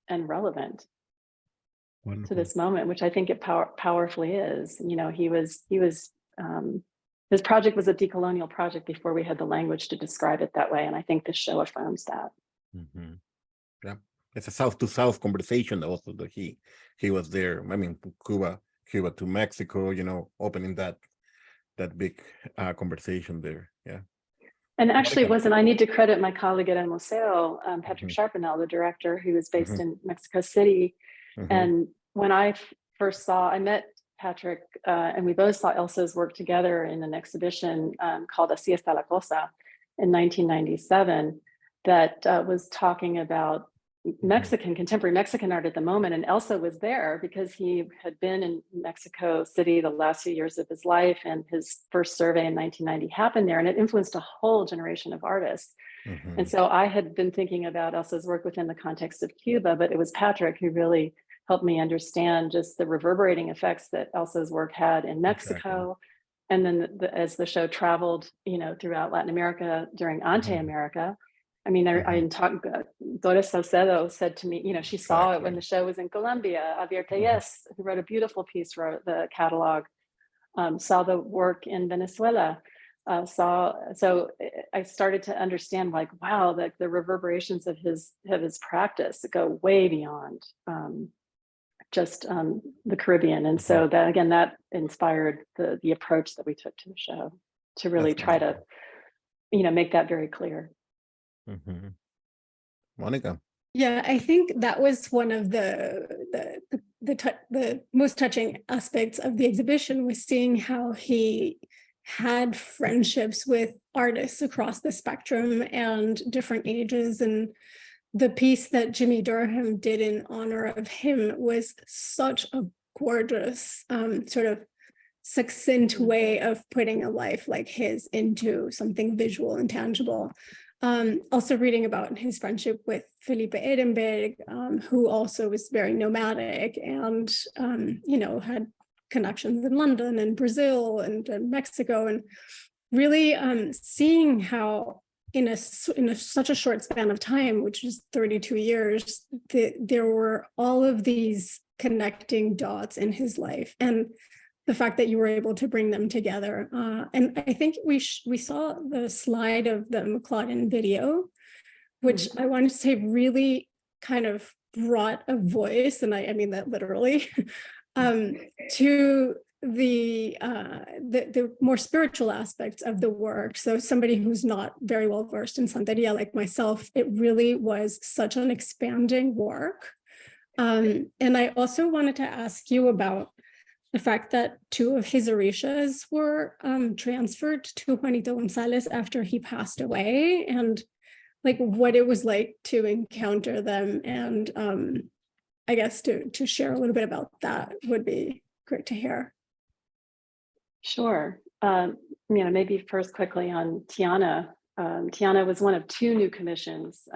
and relevant to this moment, which I think it powerfully is. His project was a decolonial project before we had the language to describe it that way, and I think this show affirms that. Yeah, it's a south to south conversation also that he was there. I mean, Cuba to Mexico, opening that big conversation there. Yeah. And actually, it wasn't. I need to credit my colleague at El Museo, Patrick Sharpenel, the director, who is based in Mexico City. And when I first I met Patrick, and we both saw Elso's work together in an exhibition called Así está la cosa in 1997, that was talking about contemporary Mexican art at the moment. And Elso was there because he had been in Mexico City the last few years of his life, and his first survey in 1990 happened there, and it influenced a whole generation of artists. And so I had been thinking about Elso's work within the context of Cuba, but it was Patrick who really helped me understand just the reverberating effects that Elso's work had in Mexico. And then as the show traveled, throughout Latin America during Ante America, I mean, I talked, Doris Salcedo said to me, she saw it when the show was in Colombia. Javier Tellez, who wrote a beautiful piece for the catalog, saw the work in Venezuela. So I started to understand, like, wow, the reverberations of his practice go way beyond just the Caribbean. And so that inspired the approach that we took to the show, to really try to, make that very clear. Monica. Yeah, I think that was one of the most touching aspects of the exhibition, was seeing how he had friendships with artists across the spectrum and different ages. And the piece that Jimmy Durham did in honor of him was such a gorgeous, sort of succinct way of putting a life like his into something visual and tangible. Also reading about his friendship with Felipe Ehrenberg, who also was very nomadic and, had connections in London and Brazil and Mexico, and really seeing how in such a short span of time, which is 32 years, there were all of these connecting dots in his life, and the fact that you were able to bring them together. And I think we saw the slide of the McClodden video, which I want to say really kind of brought a voice, and I mean that literally, to the more spiritual aspects of the work. So somebody who's not very well versed in Santeria like myself, it really was such an expanding work. And I also wanted to ask you about the fact that 2 of his orishas were transferred to Juanito González after he passed away, and like what it was like to encounter them. And I guess to share a little bit about that would be great to hear. Sure. Maybe first quickly on Tiana. Tiana was one of 2 new commissions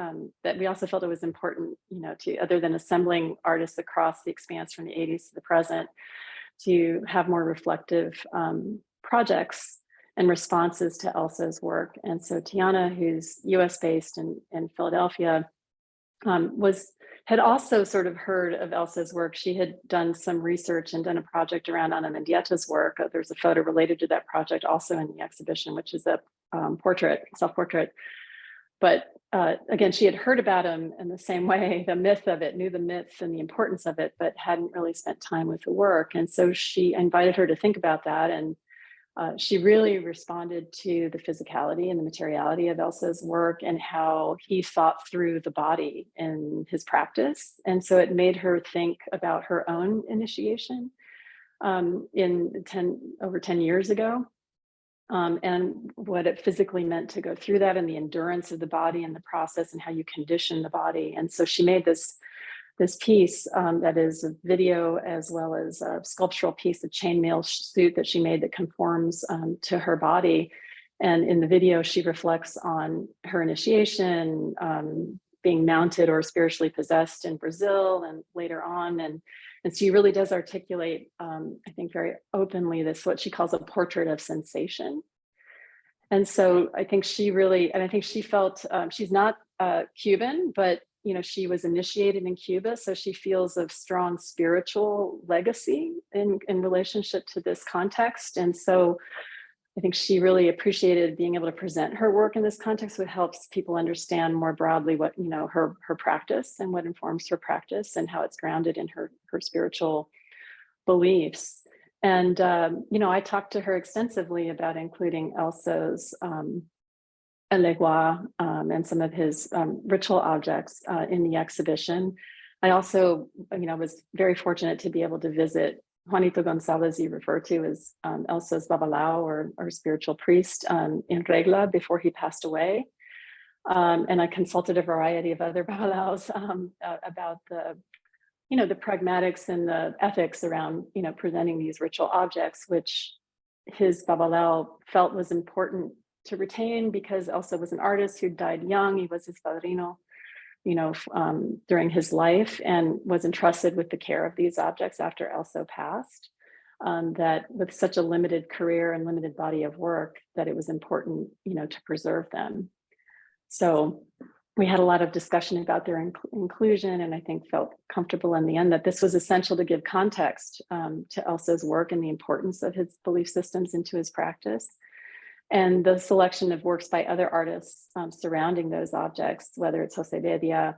that we also felt it was important, to, other than assembling artists across the expanse from the 80s to the present, to have more reflective projects and responses to Elso's work. And so Tiana, who's US based in Philadelphia, had also sort of heard of Elso's work. She had done some research and done a project around Ana Mendieta's work. There's a photo related to that project also in the exhibition, which is a portrait, self-portrait. But again, she had heard about him in the same way, the myth of it, knew the myth and the importance of it, but hadn't really spent time with the work. And so she invited her to think about that. And she really responded to the physicality and the materiality of Elso's work and how he thought through the body in his practice. And so it made her think about her own initiation over 10 years ago. And what it physically meant to go through that and the endurance of the body and the process and how you condition the body. And so she made this piece that is a video as well as a sculptural piece, a chainmail suit that she made that conforms to her body. And in the video, she reflects on her initiation, being mounted or spiritually possessed in Brazil and later on. And so she really does articulate, I think very openly, this, what she calls a portrait of sensation. And so I think she really, and I think she felt, she's not Cuban, but she was initiated in Cuba, so she feels a strong spiritual legacy in relationship to this context. And so I think she really appreciated being able to present her work in this context, which helps people understand more broadly what, her practice and what informs her practice and how it's grounded in her spiritual beliefs. And, I talked to her extensively about including Elso's Legua and some of his ritual objects in the exhibition. I also, was very fortunate to be able to visit Juanito Gonzalez, you refer to as Elso's Babalao or spiritual priest in Regla before he passed away. And I consulted a variety of other Babalaos about the pragmatics and the ethics around, presenting these ritual objects, which his Babalao felt was important to retain because Elso was an artist who died young. He was his padrino, during his life and was entrusted with the care of these objects after Elso passed. That with such a limited career and limited body of work, that it was important, to preserve them. So we had a lot of discussion about their inclusion, and I think felt comfortable in the end that this was essential to give context to Elso's work and the importance of his belief systems into his practice. And the selection of works by other artists surrounding those objects, whether it's José Bedia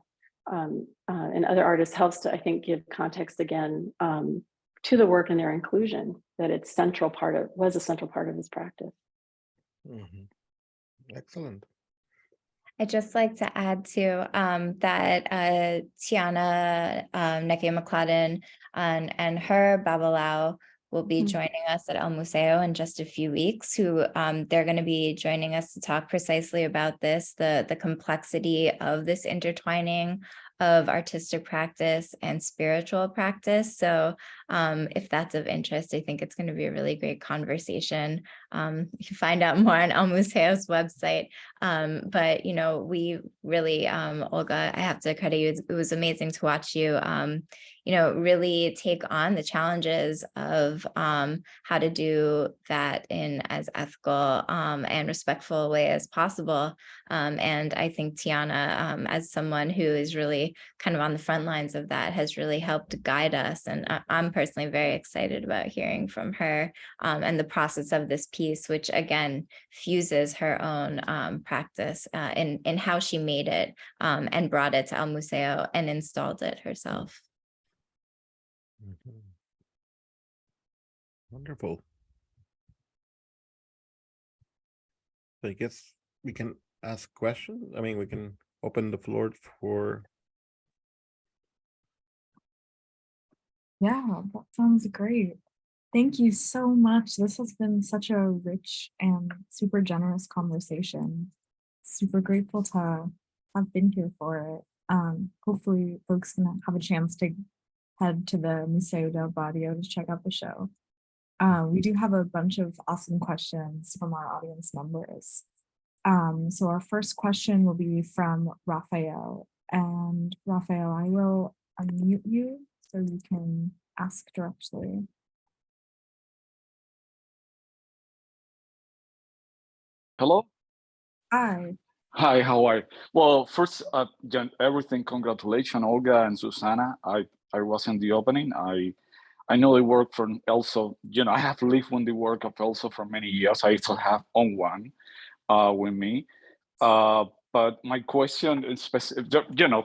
and other artists, helps to, I think, give context again to the work and their inclusion, that it's was a central part of his practice. Mm-hmm. Excellent. I'd just like to add to that Tiana Neke-McLadden and her Babalao will be joining us at El Museo in just a few weeks, who they're going to be joining us to talk precisely about this, the complexity of this intertwining of artistic practice and spiritual practice. So if that's of interest, I think it's going to be a really great conversation. You can find out more on El Museo's website. But, we really, Olga, I have to credit you. It was amazing to watch you, really take on the challenges of how to do that in as ethical and respectful a way as possible. And I think Tiana, as someone who is really kind of on the front lines of that, has really helped guide us. And I'm personally very excited about hearing from her and the process of this piece, which again fuses her own practice in how she made it and brought it to El Museo and installed it herself. Mm-hmm. Wonderful. I guess we can ask questions. I mean, we can open the floor for. Yeah, that sounds great. Thank you so much. This has been such a rich and super generous conversation. Super grateful to have been here for it. Hopefully folks can have a chance to head to the Museo del Barrio to check out the show. We do have a bunch of awesome questions from our audience members. So our first question will be from Raphael. And Raphael, I will unmute you so you can ask directly. Hello. Hi. Hi, how are you? Well, first, everything, congratulations, Olga and Susanna. I was in the opening. I know they work for Elso. I have lived on the work of Elso for many years. I still have on one with me. But my question is specific,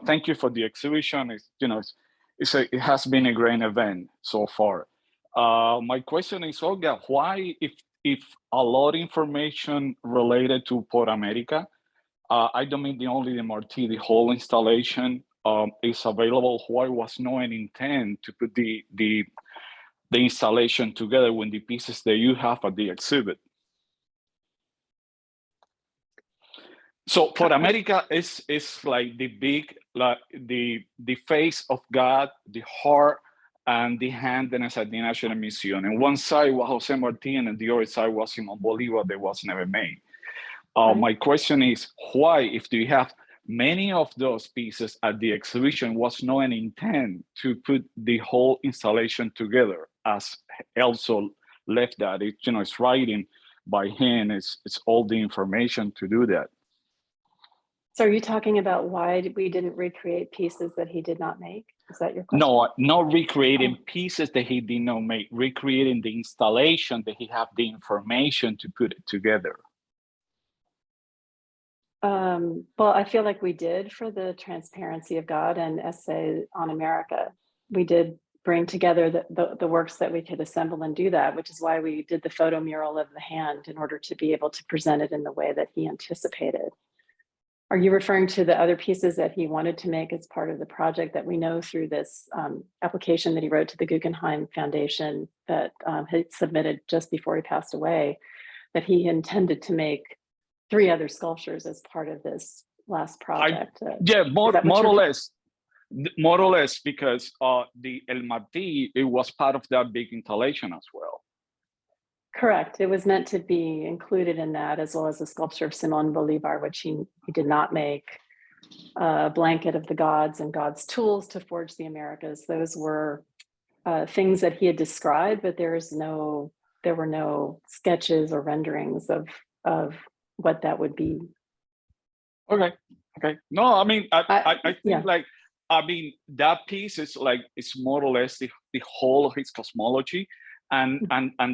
thank you for the exhibition. It has been a great event so far. My question is, Olga, why, if a lot of information related to Port America, I don't mean only the Marti, the whole installation is available, why was no intent to put the installation together with the pieces that you have at the exhibit? So Port America is like the big, like the face of God, the heart, and the hand at the National Museum. And one side was Jose Martin, and the other side was Simon Bolivar that was never made. My question is, why, if you have many of those pieces at the exhibition, was no intent to put the whole installation together, as Elso left that? It's writing by hand, it's all the information to do that. So are you talking about why we didn't recreate pieces that he did not make? Is that your question? No, not recreating pieces that he did not make, recreating the installation that he had the information to put it together. Well, I feel like we did for the Transparency of God and Essay on America. We did bring together the works that we could assemble and do that, which is why we did the photo mural of the hand in order to be able to present it in the way that he anticipated. Are you referring to the other pieces that he wanted to make as part of the project that we know through this application that he wrote to the Guggenheim Foundation that he submitted just before he passed away, that he intended to make 3 other sculptures as part of this last project? Yeah, more or less, because the El Martí, it was part of that big installation as well. Correct. It was meant to be included in that, as well as a sculpture of Simon Bolivar, which he did not make, a blanket of the gods and God's tools to forge the Americas. Those were things that he had described, but there were no sketches or renderings of what that would be. Okay. No, I mean, I think that piece is it's more or less the whole of his cosmology. And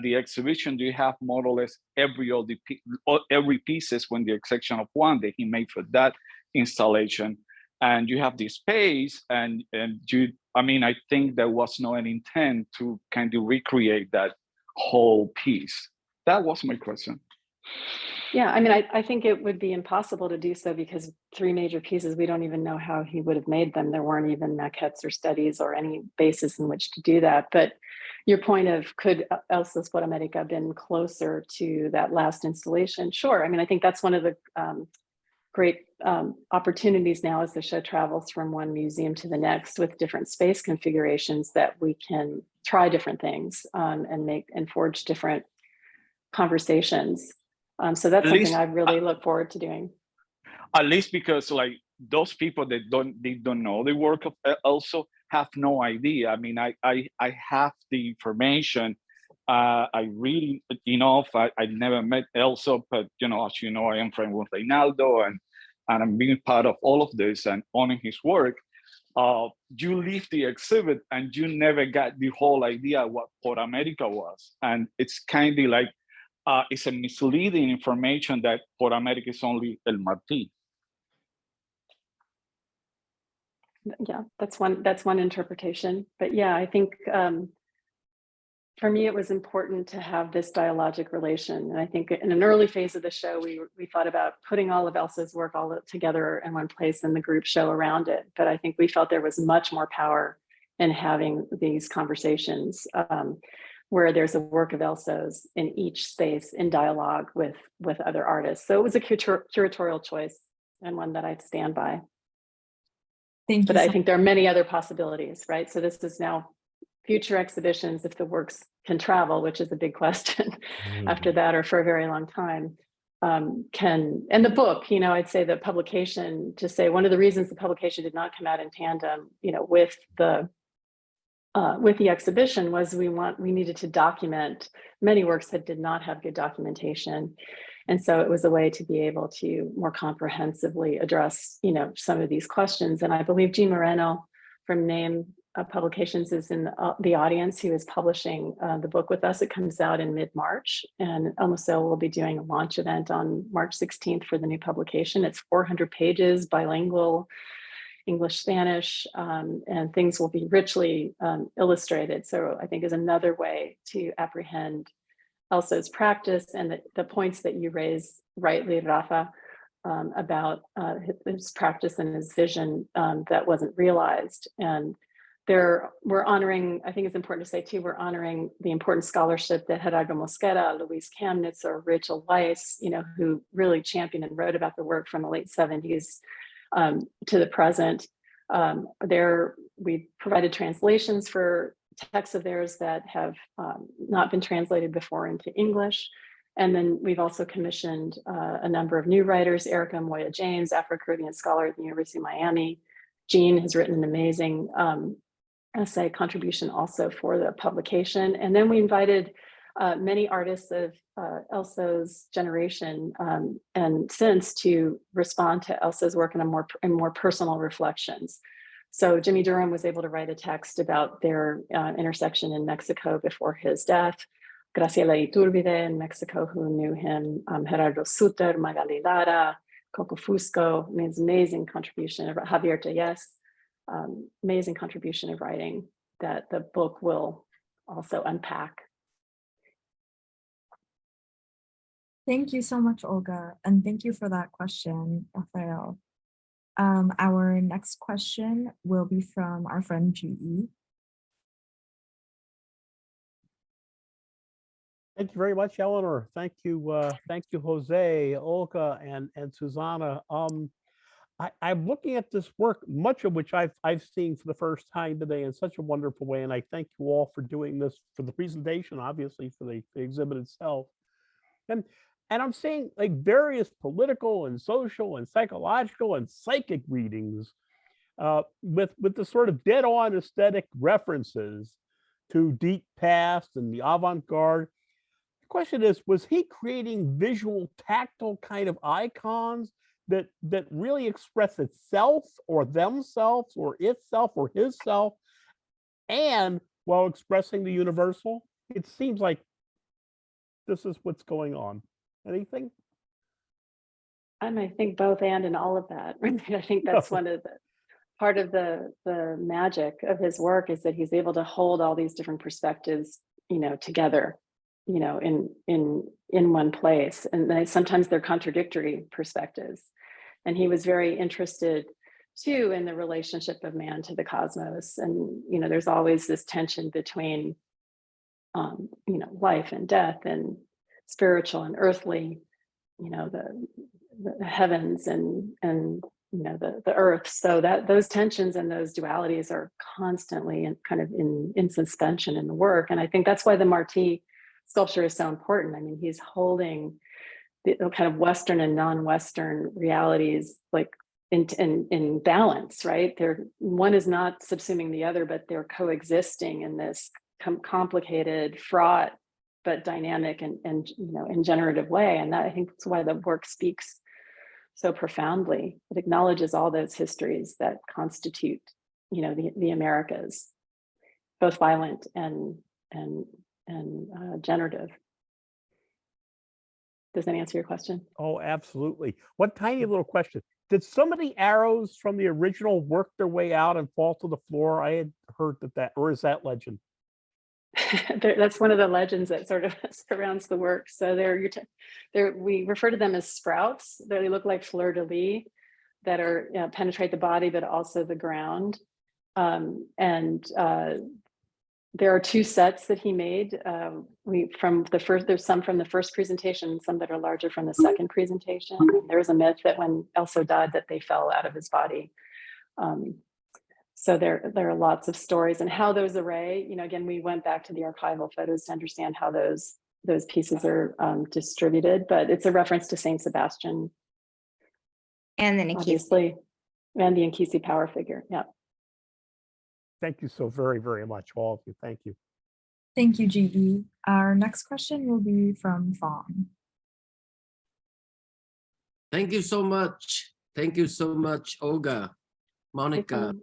the exhibition, you have more or less every pieces when the exception of one that he made for that installation, and you have the space, and I think there was no intent to kind of recreate that whole piece. That was my question. Yeah, I think it would be impossible to do so because 3 major pieces, we don't even know how he would have made them. There weren't even maquettes or studies or any basis in which to do that. But your point of, could Elso's Port America have been closer to that last installation? Sure. I think that's one of the great opportunities now as the show travels from one museum to the next with different space configurations, that we can try different things and forge different conversations. So that's something I really look forward to doing. At least because those people that don't know the work of Elso have no idea. I have the information. I really enough. I never met Elso, but as you know, I am friend with Reinaldo, and I'm being part of all of this and owning his work. You leave the exhibit and you never got the whole idea what Port America was, and it's kind of it's a misleading information that Port America is only El Martí. Yeah, that's one interpretation. But yeah, I think for me, it was important to have this dialogic relation. And I think in an early phase of the show, we thought about putting all of Elso's work all together in one place and the group show around it. But I think we felt there was much more power in having these conversations where there's a work of Elso's in each space in dialogue with other artists. So it was a curatorial choice and one that I'd stand by. Thank you. But I think there are many other possibilities, right? So this is now future exhibitions, if the works can travel, which is a big question after that, or for a very long time, and the book, I'd say the publication, to say one of the reasons the publication did not come out in tandem, with the exhibition was we needed to document many works that did not have good documentation. And so it was a way to be able to more comprehensively address, some of these questions. And I believe Jean Moreno from NAME Publications is in the audience, who is publishing the book with us. It comes out in mid-March, and El Museo will be doing a launch event on March 16th for the new publication. It's 400 pages, bilingual, English, Spanish, and things will be richly illustrated. So I think is another way to apprehend Elso's practice and the points that you raise rightly, Rafa, about his practice and his vision that wasn't realized. And we're honoring, I think it's important to say too, we're honoring the important scholarship that Gerardo Mosquera, Luis Kamnitz, or Rachel Weiss, who really championed and wrote about the work from the late 70s to the present. We provided translations for texts of theirs that have not been translated before into English. And then we've also commissioned a number of new writers, Erica Moya James, Afro-Caribbean scholar at the University of Miami. Jean has written an amazing essay contribution also for the publication. And then we invited many artists of Elso's generation and since to respond to Elso's work in more personal reflections. So Jimmy Durham was able to write a text about their intersection in Mexico before his death. Graciela Iturbide in Mexico, who knew him, Gerardo Suter, Magali Lara, Coco Fusco, amazing contribution of Javier Tellez, amazing contribution of writing that the book will also unpack. Thank you so much, Olga, and thank you for that question, Rafael. Our next question will be from our friend GE. Thank you very much, Eleanor. Thank you, Jose, Olga, and Susanna. I'm looking at this work, much of which I've seen for the first time today in such a wonderful way, and I thank you all for doing this, for the presentation, obviously for the exhibit itself. And I'm seeing like various political and social and psychological and psychic readings with the sort of dead-on aesthetic references to deep past and the avant-garde. The question is, was he creating visual, tactile kind of icons that really express itself or themselves or itself or hisself, and while expressing the universal? It seems like this is what's going on. Anything? I think both and all of that. I think that's one of the part of the magic of his work, is that he's able to hold all these different perspectives, together, in one place. And sometimes they're contradictory perspectives. And he was very interested too in the relationship of man to the cosmos. And, there's always this tension between, life and death and spiritual and earthly, the heavens and the earth. So that those tensions and those dualities are constantly in suspension in the work. And I think that's why the Marti sculpture is so important. I mean, he's holding the kind of Western and non-Western realities like in balance, right? One is not subsuming the other, but they're coexisting in this complicated, fraught, but dynamic and generative way. And that, I think, that's why the work speaks so profoundly. It acknowledges all those histories that constitute, the Americas, both violent and generative. Does that answer your question? Oh, absolutely. One tiny little question. Did some of the arrows from the original work their way out and fall to the floor? I had heard that, or is that legend? That's one of the legends that sort of surrounds the work. So we refer to them as sprouts. They look like fleur-de-lis that are penetrate the body, but also the ground. There are two sets that he made. There's some from the first presentation, some that are larger from the second presentation. There's a myth that when Elso died, that they fell out of his body. So there are lots of stories, and how those array. Again, we went back to the archival photos to understand how those pieces are distributed. But it's a reference to Saint Sebastian, and then obviously, and the Nkisi power figure. Yeah. Thank you so very, very much, all of you. Thank you. Thank you, GE. Our next question will be from Fawn. Thank you so much. Thank you so much, Olga, Monica,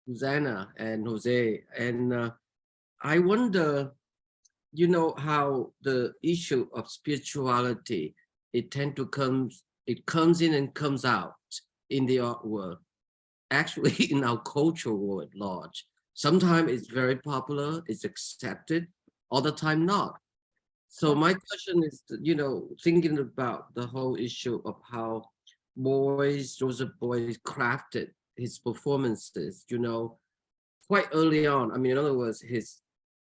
Susanna, and Jose. And I wonder, you know, how the issue of spirituality, it comes in and comes out in the art world, actually in our cultural world at large. Sometimes it's very popular, it's accepted, all the time not. So my question is, you know, thinking about the whole issue of how Joseph Beuys crafted his performances, you know, quite early on. I mean, in other words, his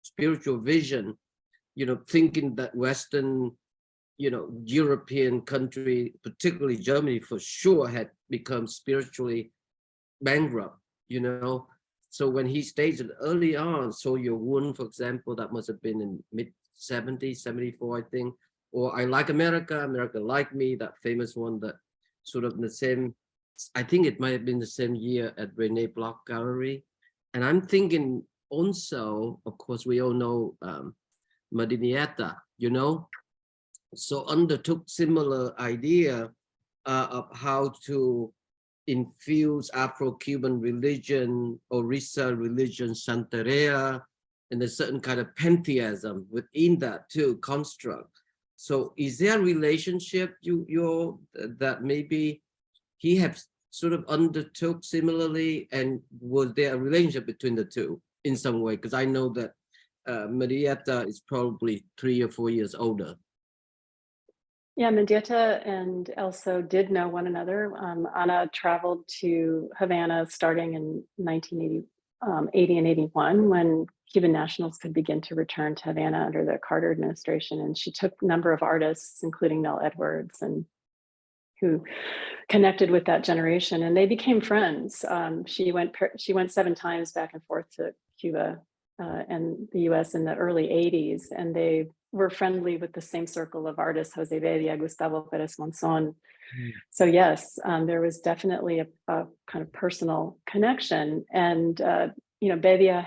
spiritual vision, you know, thinking that Western, you know, European country, particularly Germany for sure, had become spiritually bankrupt, you know. So when he stated early on, So Your Wound, for example, that must have been in mid-70s, 74, I think, or I Like America, America Like Me, that famous one that sort of in the same, I think it might have been the same year at Rene Bloch Gallery. And I'm thinking also, of course, we all know Mendieta, you know, so undertook similar idea of how to infuse Afro-Cuban religion, Orissa religion, Santeria, and a certain kind of pantheism within that too construct. So is there a relationship that maybe he have sort of undertook similarly, and was there a relationship between the two in some way? Because I know that Mendieta is probably 3 or 4 years older. Yeah, Mendieta and Elso did know one another. Ana traveled to Havana starting in 1980 and 81 when Cuban nationals could begin to return to Havana under the Carter administration. And she took a number of artists, including Nell Edwards, and who connected with that generation, and they became friends. She went 7 times back and forth to Cuba and the US in the early 80s, and they were friendly with the same circle of artists, Jose Bedia, Gustavo Perez Monzon. So yes, there was definitely a kind of personal connection. And, you know, Bedia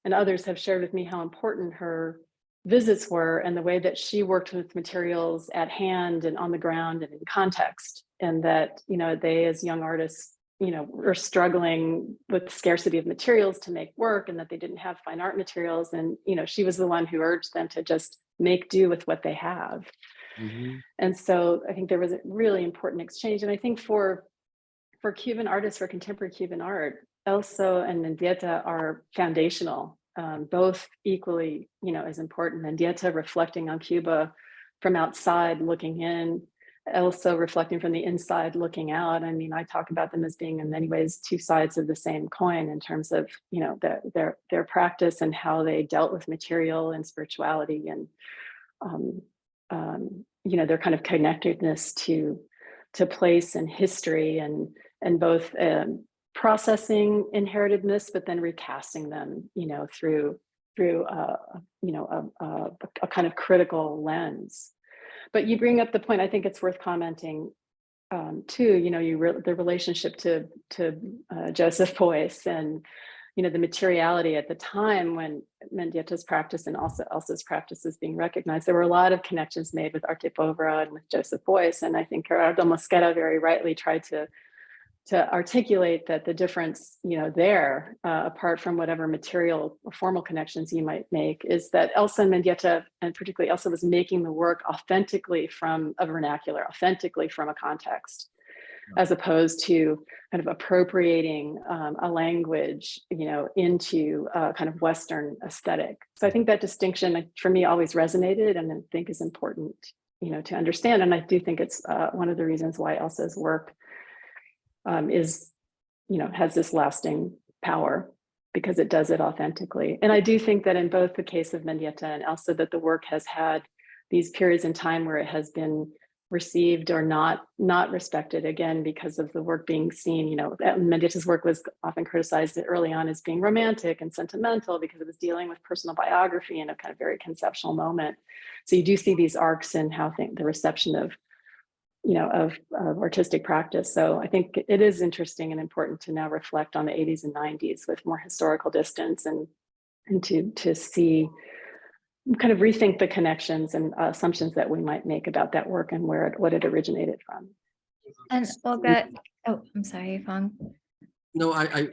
and others have shared with me how important her visits were and the way that she worked with materials at hand and on the ground and in context. And that, you know, they as young artists, you know, were struggling with scarcity of materials to make work, and that they didn't have fine art materials. And, you know, she was the one who urged them to just make do with what they have. And so I think there was a really important exchange. And I think for Cuban artists, for contemporary Cuban art, Elso and Mendieta are foundational, both equally, you know, as important. Mendieta reflecting on Cuba from outside looking in, Elso reflecting from the inside looking out. I mean, I talk about them as being in many ways 2 sides of the same coin in terms of, you know, their practice and how they dealt with material and spirituality, and you know, their kind of connectedness to place and history, and both processing inherited myths, but then recasting them, you know, through you know, a kind of critical lens. But you bring up the point, I think it's worth commenting too, you know, the relationship to Joseph Beuys, and, you know, the materiality at the time when Mendieta's practice and also Elso's practice is being recognized. There were a lot of connections made with Arte Povera and with Joseph Beuys. And I think Gerardo Mosquera very rightly tried to articulate that the difference, you know, there, apart from whatever material or formal connections you might make, is that Elso and Mendieta, and particularly Elso, was making the work authentically from a vernacular, authentically from a context, as opposed to kind of appropriating a language, you know, into a kind of Western aesthetic. So I think that distinction, for me, always resonated, and I think is important, you know, to understand. And I do think it's one of the reasons why Elso's work is, you know, has this lasting power, because it does it authentically. And I do think that in both the case of Mendieta and Elso, that the work has had these periods in time where it has been received or not respected, again, because of the work being seen, you know, Mendieta's work was often criticized early on as being romantic and sentimental because it was dealing with personal biography in a kind of very conceptual moment. So you do see these arcs in how the reception of, you know, of artistic practice. So I think it is interesting and important to now reflect on the 80s and 90s with more historical distance, and to see kind of rethink the connections and assumptions that we might make about that work and what it originated from. And Olga, oh, I'm sorry, Fong. No, I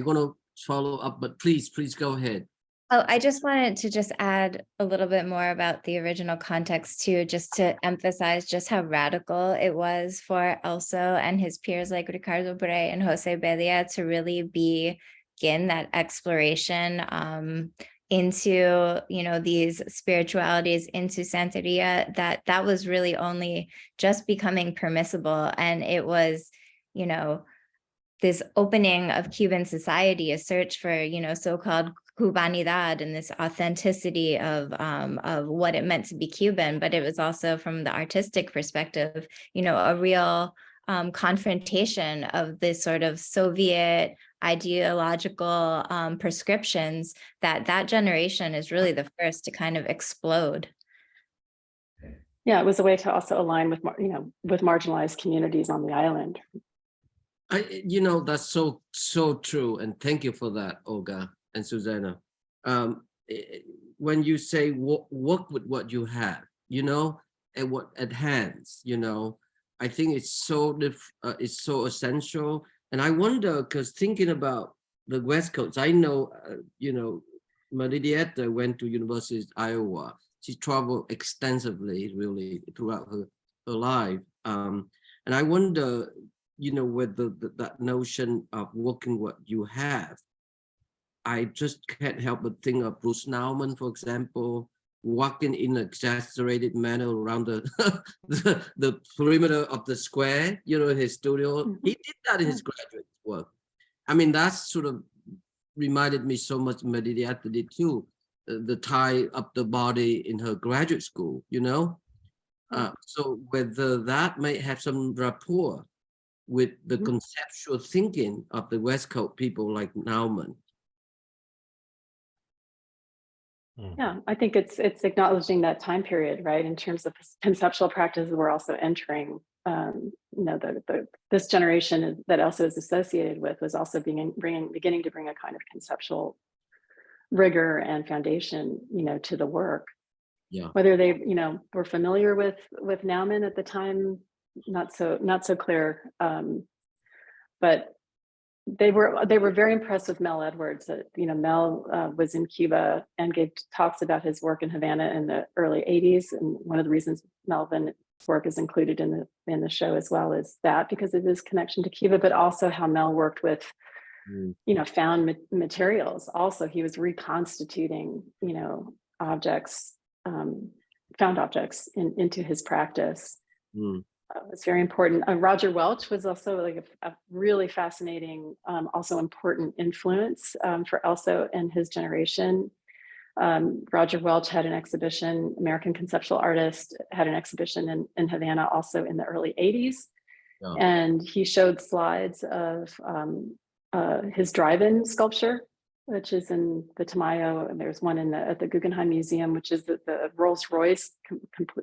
want to follow up, but please go ahead. Oh, I just wanted to just add a little bit more about the original context too, just to emphasize just how radical it was for Elso and his peers like Ricardo Bray and Jose Belia to really begin that exploration into, you know, these spiritualities, into Santeria, that was really only just becoming permissible. And it was, you know, this opening of Cuban society, a search for, you know, so-called Cubanidad and this authenticity of what it meant to be Cuban, but it was also from the artistic perspective, you know, a real confrontation of this sort of Soviet ideological prescriptions that generation is really the first to kind of explode. Yeah, it was a way to also align with, you know, with marginalized communities on the island. You know, that's so true, and thank you for that, Olga and Susanna. When you say work with what you have, you know, and what at hands, you know, I think it's so essential. And I wonder, because thinking about the West Coast, I know, you know, Mendieta went to University of Iowa. She traveled extensively, really, throughout her life. And I wonder, you know, with that notion of working what you have, I just can't help but think of Bruce Nauman, for example, walking in an exaggerated manner around the perimeter of the square, you know, in his studio. Mm-hmm. He did that in his graduate work. I mean, that's sort of reminded me so much of Mendieta did too, the tie up the body in her graduate school, you know? So whether that may have some rapport with the conceptual thinking of the West Coast people like Nauman. Yeah, I think it's acknowledging that time period, right? In terms of conceptual practices, we're also entering, you know, this generation that Elso is associated with was also beginning to bring a kind of conceptual rigor and foundation, you know, to the work. Yeah. Whether they, you know, were familiar with Nauman at the time, not so clear, but they were very impressed with Mel Edwards. You know, Mel was in Cuba and gave talks about his work in Havana in the early 80s. And one of the reasons Melvin's work is included in the show as well is that, because of his connection to Cuba, but also how Mel worked with, you know, found materials. Also, he was reconstituting, you know, objects, found objects into his practice. It's very important. Roger Welch was also like a really fascinating, also important influence for Elso and his generation. Roger Welch had an exhibition, American conceptual artist, had an exhibition in Havana also in the early 80s. Yeah. And he showed slides of his drive-in sculpture, which is in the Tamayo, and there's one at the Guggenheim Museum, which is the Rolls Royce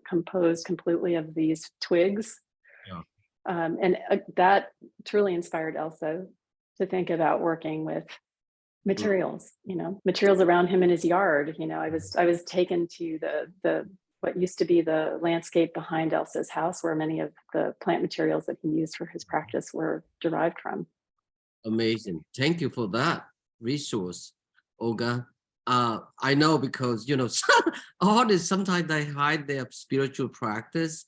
composed completely of these twigs. Yeah. And that truly inspired Elso to think about working with materials, you know, materials around him in his yard. You know, I was taken to the what used to be the landscape behind Elso's house, where many of the plant materials that he used for his practice were derived from. Amazing. Thank you for that resource, Olga. I know, because, you know, artists, sometimes they hide their spiritual practice.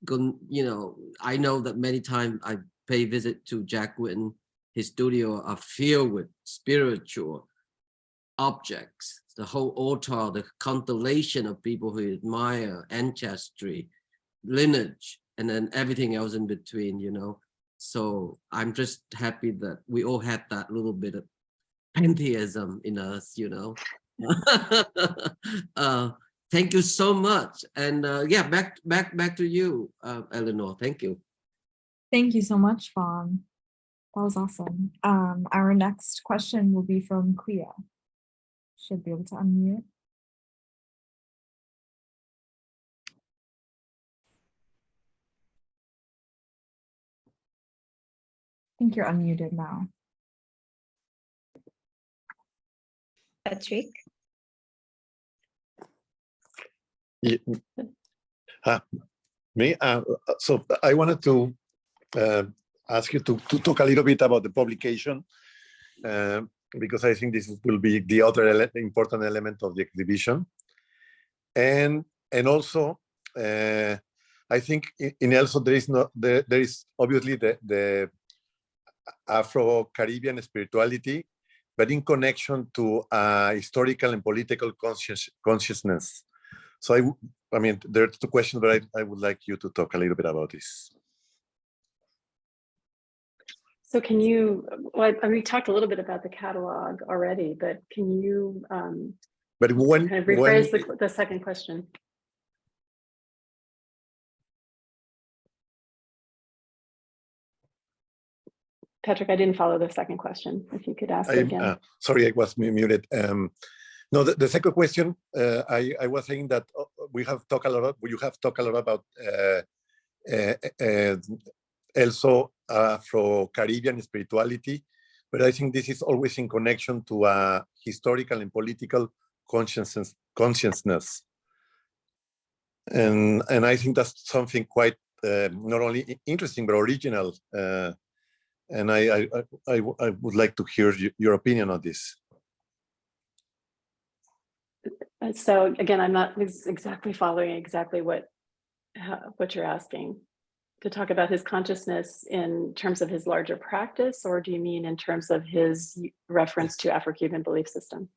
You know, I know that many times I pay visit to Jack Whitten, his studio are filled with spiritual objects, the whole altar, the constellation of people who admire ancestry, lineage, and then everything else in between, you know. So I'm just happy that we all had that little bit of pantheism in us, you know. Thank you so much. And yeah, back to you, Eleanor. Thank you. Thank you so much, Fawn. That was awesome. Our next question will be from Clea. Should be able to unmute. I think you're unmuted now. Patrick. Yeah. Me, so I wanted to ask you to talk a little bit about the publication, because I think this will be the other important element of the exhibition. And also, I think in Elso there is obviously the Afro-Caribbean spirituality, but in connection to historical and political consciousness. So I mean, there are two questions, but I would like you to talk a little bit about this. So can you, well, we talked a little bit about the catalog already, but can you but when, kind of rephrase the second question? Patrick, I didn't follow the second question. If you could ask it again. Sorry, I was muted. No, the second question, I was saying that you have talked a lot about Elso Afro-Caribbean spirituality, but I think this is always in connection to historical and political consciousness. And I think that's something quite not only interesting, but original. And I would like to hear your opinion on this. So again, I'm not exactly following exactly what you're asking. To talk about his consciousness in terms of his larger practice, or do you mean in terms of his reference to Afro-Cuban belief system?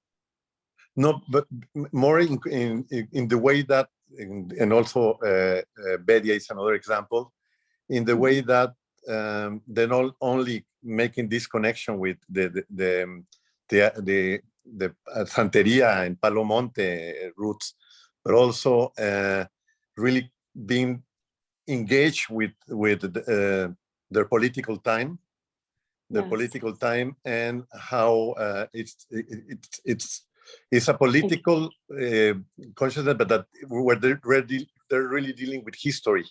No, but more in the way that, and also Bedia is another example, in the way that they're not only making this connection with the Santeria and Palo Monte roots, but also really being engaged with their political time, political time, and how it's a political consciousness, but that where they're really dealing with history,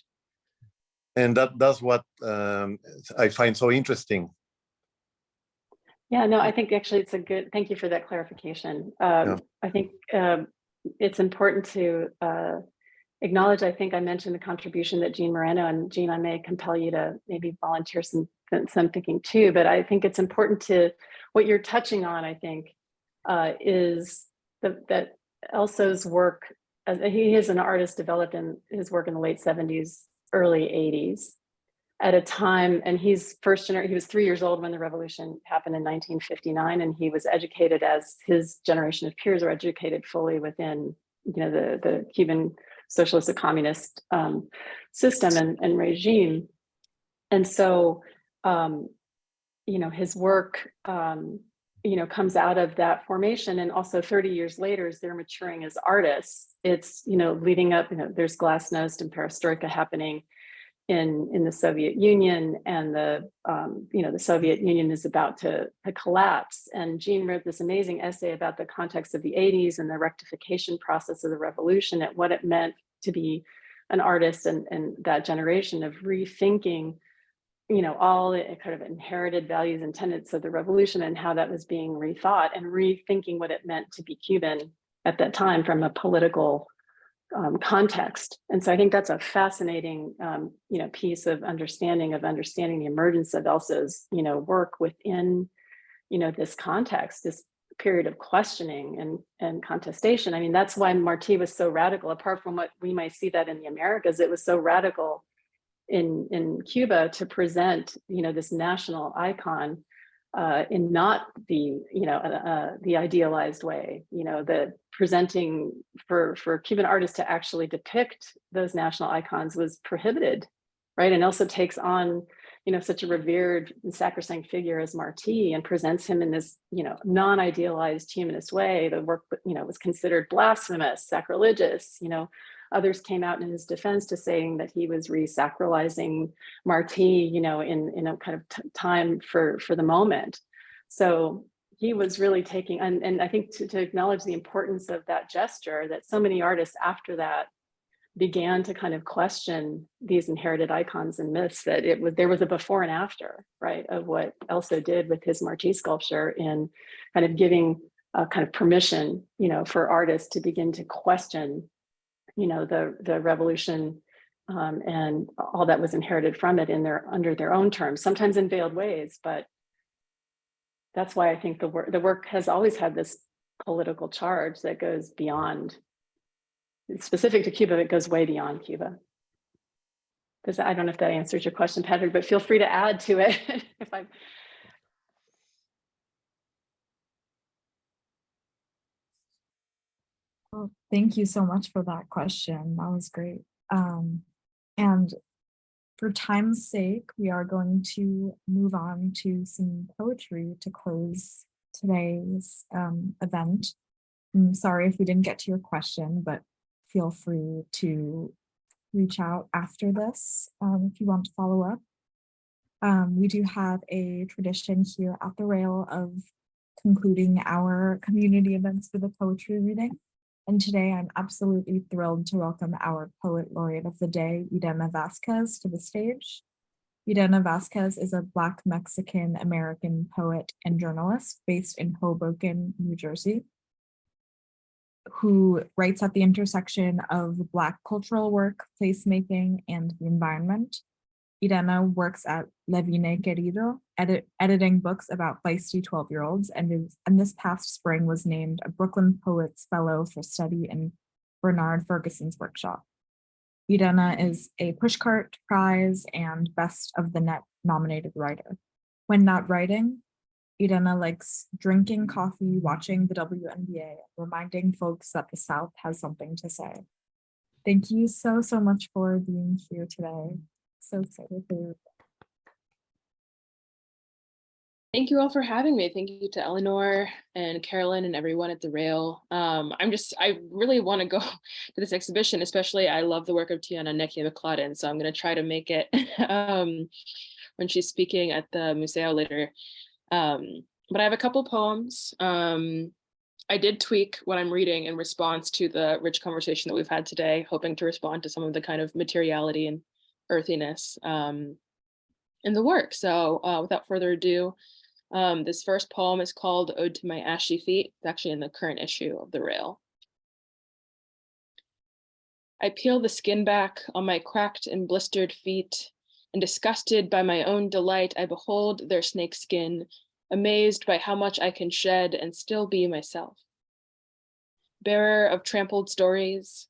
and that's what I find so interesting. Yeah, no, I think actually it's a good. Thank you for that clarification. I think it's important to acknowledge, I think I mentioned the contribution that Jean Moreno, and Jean, I may compel you to maybe volunteer some thinking too, but I think it's important to, what you're touching on, I think, is that Elso's work, as he is an artist developed in his work in the late 70s, early 80s, at a time, and he was 3 years old when the revolution happened in 1959, and he was educated as his generation of peers were educated fully within, the Cuban socialist or communist system and regime. And so, his work, comes out of that formation. And also 30 years later, as they're maturing as artists, it's, leading up, there's glasnost and perestroika happening in the Soviet Union, and the Soviet Union is about to collapse. And Jean wrote this amazing essay about the context of the 80s and the rectification process of the revolution, and what it meant to be an artist and that generation of rethinking, all the kind of inherited values and tenets of the revolution, and how that was being rethought, and rethinking what it meant to be Cuban at that time from a political context. And so I think that's a fascinating, piece of understanding the emergence of Elso's, work within, this context, this period of questioning and contestation. I mean, that's why Martí was so radical. Apart from what we might see that in the Americas, it was so radical in Cuba to present, this national icon in not the, the idealized way, the presenting for Cuban artists to actually depict those national icons was prohibited, right? And also takes on, such a revered and sacrosanct figure as Martí, and presents him in this, non-idealized humanist way. The work, was considered blasphemous, sacrilegious, Others came out in his defense to saying that he was re-sacralizing Martí, in a kind of time for the moment. So he was really taking, and I think to acknowledge the importance of that gesture, that so many artists after that began to kind of question these inherited icons and myths, that there was a before and after, right, of what Elso did with his Martí sculpture in kind of giving a kind of permission, for artists to begin to question the revolution and all that was inherited from it under their own terms, sometimes in veiled ways. But that's why I think the work has always had this political charge that goes beyond. It's specific to Cuba, it goes way beyond Cuba. I don't know if that answers your question, Patrick, but feel free to add to it if I'm. Well, thank you so much for that question. That was great. And for time's sake, we are going to move on to some poetry to close today's event. I'm sorry if we didn't get to your question, but feel free to reach out after this if you want to follow up. We do have a tradition here at the Rail of concluding our community events with a poetry reading. And today I'm absolutely thrilled to welcome our poet laureate of the day, Irene Vázquez, to the stage. Irene Vázquez is a Black Mexican American poet and journalist based in Hoboken, New Jersey, who writes at the intersection of Black cultural work, placemaking, and the environment. Irene works at Le Vine Querido, editing books about feisty 12-year-olds, and this past spring was named a Brooklyn Poets Fellow for study in Bernard Ferguson's workshop. Irene is a Pushcart Prize and Best of the Net nominated writer. When not writing, Irene likes drinking coffee, watching the WNBA, reminding folks that the South has something to say. Thank you so much for being here today. So excited for you. Thank you all for having me. Thank you to Eleanor and Carolyn and everyone at the Rail. I really want to go to this exhibition, especially I love the work of Tiana Nekia McCloudin, so I'm going to try to make it when she's speaking at the Museo later. But I have a couple poems. I did tweak what I'm reading in response to the rich conversation that we've had today, hoping to respond to some of the kind of materiality and earthiness in the work. So without further ado, this first poem is called Ode to My Ashy Feet. It's actually in the current issue of the Rail. I peel the skin back on my cracked and blistered feet, and disgusted by my own delight, I behold their snake skin, amazed by how much I can shed and still be myself. Bearer of trampled stories,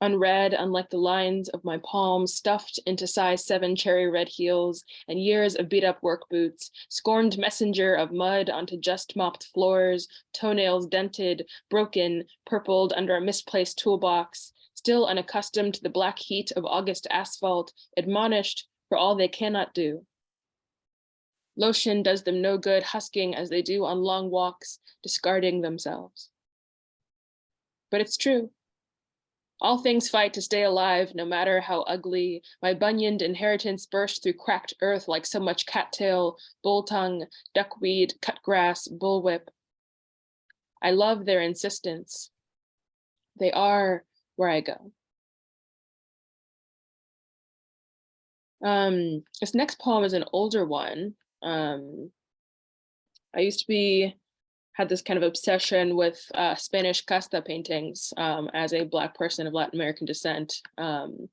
unread, unlike the lines of my palms, stuffed into size 7 cherry red heels and years of beat up work boots, scorned messenger of mud onto just mopped floors, toenails dented, broken, purpled under a misplaced toolbox, still unaccustomed to the black heat of August asphalt, admonished for all they cannot do. Lotion does them no good, husking as they do on long walks, discarding themselves. But it's true. All things fight to stay alive, no matter how ugly. My bunioned inheritance burst through cracked earth like so much cattail, bull tongue, duckweed, cutgrass, bullwhip. I love their insistence. They are where I go. This next poem is an older one. I used to had this kind of obsession with Spanish casta paintings as a Black person of Latin American descent. And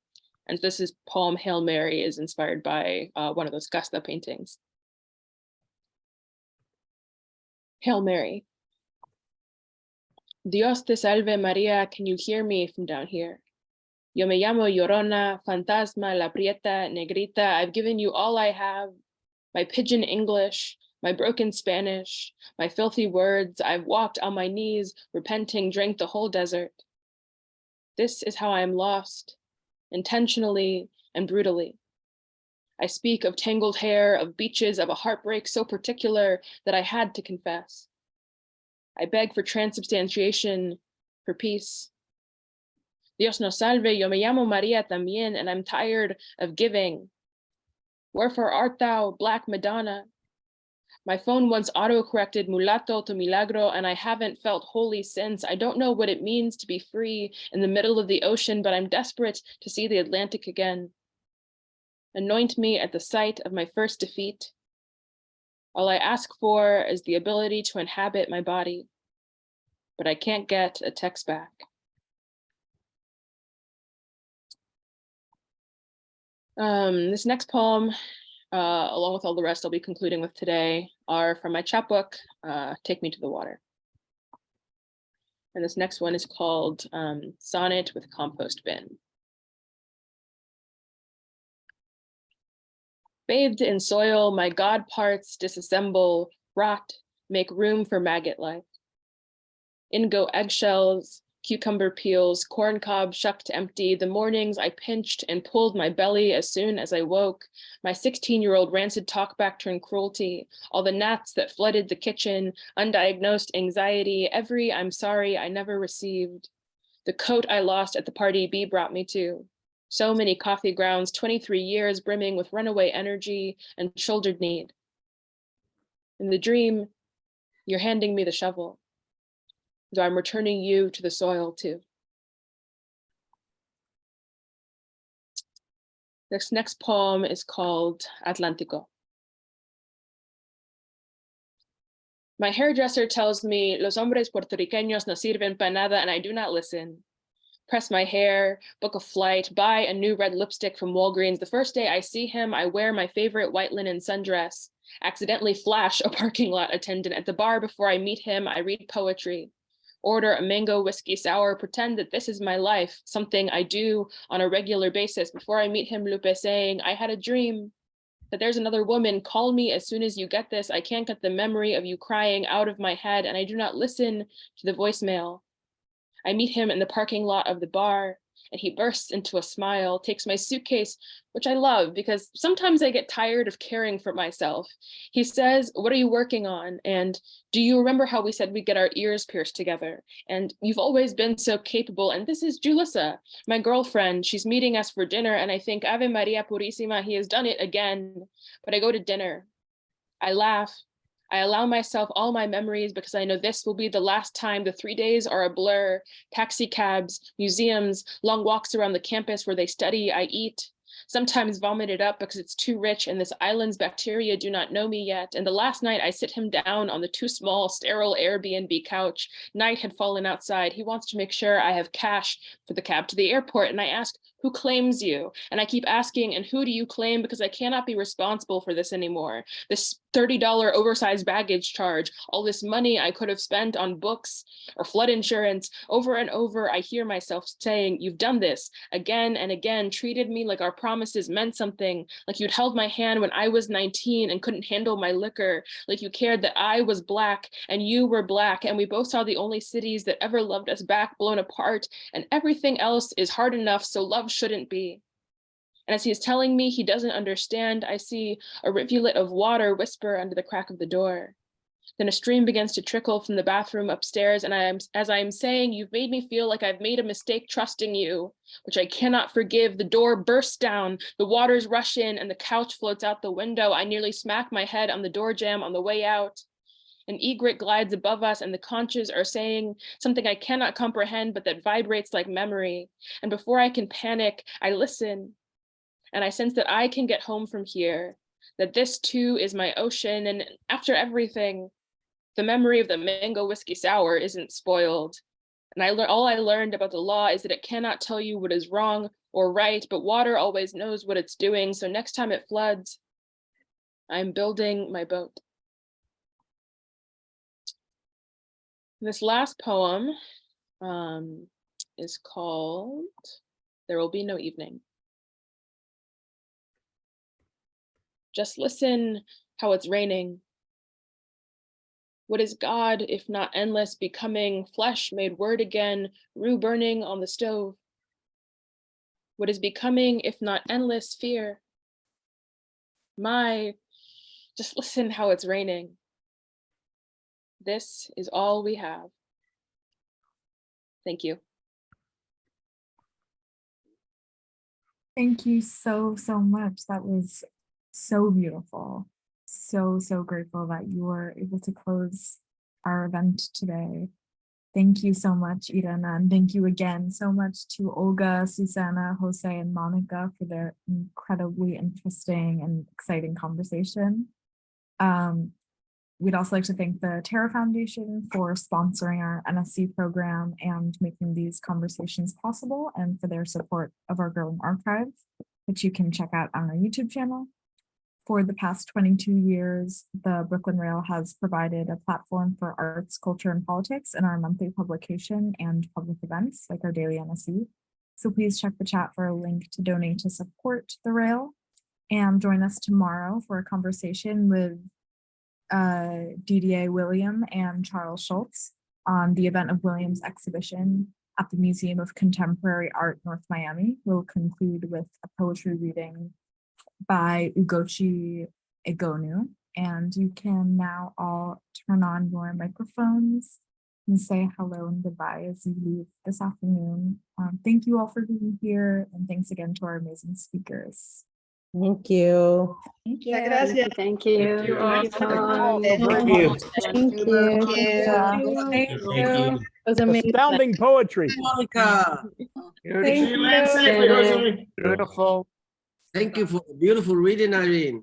this is poem Hail Mary is inspired by one of those casta paintings. Hail Mary. Dios te salve Maria, can you hear me from down here? Yo me llamo Llorona, fantasma, la prieta, negrita. I've given you all I have, my pidgin English, my broken Spanish, my filthy words. I've walked on my knees, repenting, drank the whole desert. This is how I am lost, intentionally and brutally. I speak of tangled hair, of beaches, of a heartbreak so particular that I had to confess. I beg for transubstantiation, for peace. Dios nos salve, yo me llamo Maria también, and I'm tired of giving. Wherefore art thou, Black Madonna? My phone once auto-corrected mulatto to milagro, and I haven't felt holy since. I don't know what it means to be free in the middle of the ocean, but I'm desperate to see the Atlantic again. Anoint me at the sight of my first defeat. All I ask for is the ability to inhabit my body, but I can't get a text back. This next poem, along with all the rest I'll be concluding with today, are from my chapbook, Take Me to the Water. And this next one is called Sonnet with Compost Bin. Bathed in soil, my God parts disassemble, rot, make room for maggot life. In go eggshells, cucumber peels, corn cob shucked empty. The mornings I pinched and pulled my belly as soon as I woke. My 16-year-old rancid talkback turned cruelty. All the gnats that flooded the kitchen, undiagnosed anxiety, every I'm sorry I never received. The coat I lost at the party B brought me to. So many coffee grounds, 23 years brimming with runaway energy and shouldered need. In the dream, you're handing me the shovel, though I'm returning you to the soil too. This next poem is called Atlántico. My hairdresser tells me, los hombres puertorriqueños no sirven para nada, and I do not listen. Press my hair, book a flight, buy a new red lipstick from Walgreens. The first day I see him, I wear my favorite white linen sundress, accidentally flash a parking lot attendant at the bar. Before I meet him, I read poetry, order a mango whiskey sour, pretend that this is my life, something I do on a regular basis. Before I meet him, Lupe saying, I had a dream that there's another woman, call me as soon as you get this. I can't get the memory of you crying out of my head, and I do not listen to the voicemail. I meet him in the parking lot of the bar, and he bursts into a smile, takes my suitcase, which I love because sometimes I get tired of caring for myself. He says, what are you working on? And do you remember how we said we'd get our ears pierced together? And you've always been so capable. And this is Julissa, my girlfriend. She's meeting us for dinner, and I think, Ave Maria Purísima, he has done it again. But I go to dinner. I laugh. I allow myself all my memories because I know this will be the last time. The 3 days are a blur. Taxi cabs, museums, long walks around the campus where they study, I eat. Sometimes vomit it up because it's too rich and this island's bacteria do not know me yet. And the last night I sit him down on the too small, sterile Airbnb couch. Night had fallen outside. He wants to make sure I have cash for the cab to the airport. And I ask, who claims you? And I keep asking, and who do you claim? Because I cannot be responsible for this anymore. This $30 oversized baggage charge, all this money I could have spent on books or flood insurance. Over and over, I hear myself saying, you've done this again and again, treated me like our promises meant something, like you'd held my hand when I was 19 and couldn't handle my liquor, like you cared that I was Black and you were Black, and we both saw the only cities that ever loved us back blown apart, and everything else is hard enough, so love shouldn't be. And as he is telling me he doesn't understand, I see a rivulet of water whisper under the crack of the door. Then a stream begins to trickle from the bathroom upstairs, and as I am saying, you've made me feel like I've made a mistake trusting you, which I cannot forgive. The door bursts down, the waters rush in, and the couch floats out the window. I nearly smack my head on the door jamb on the way out. An egret glides above us, and the conches are saying something I cannot comprehend, but that vibrates like memory. And before I can panic, I listen. And I sense that I can get home from here, that this too is my ocean. And after everything, the memory of the mango whiskey sour isn't spoiled. And all I learned about the law is that it cannot tell you what is wrong or right, but water always knows what it's doing. So next time it floods, I'm building my boat. This last poem is called There Will Be No Evening. Just listen how it's raining. What is God if not endless becoming, flesh made word again, rue burning on the stove? What is becoming if not endless fear? Just listen how it's raining. This is all we have. Thank you. Thank you so much. That was so beautiful. So grateful that you were able to close our event today. Thank you so much, Irene, and thank you again so much to Olga, Susanna, Jose, and Monica for their incredibly interesting and exciting conversation. We'd also like to thank the Terra Foundation for sponsoring our NSE program and making these conversations possible, and for their support of our growing archive. which you can check out on our YouTube channel. For the past 22 years, the Brooklyn Rail has provided a platform for arts, culture, and politics in our monthly publication and public events like our daily NSE. So please check the chat for a link to donate to support the Rail, and join us tomorrow for a conversation with DDA William and Charles Schultz on the event of William's exhibition at the Museum of Contemporary Art, North Miami. We'll conclude with a poetry reading by Ugochi Egonu. And you can now all turn on your microphones and say hello and goodbye as you leave this afternoon. Thank you all for being here, and thanks again to our amazing speakers. Thank you. Thank you. Thank you. Thank you. Thank you. Thank you. It was amazing. Astounding poetry. Monica, Thank you. thank you for the beautiful reading, Irene.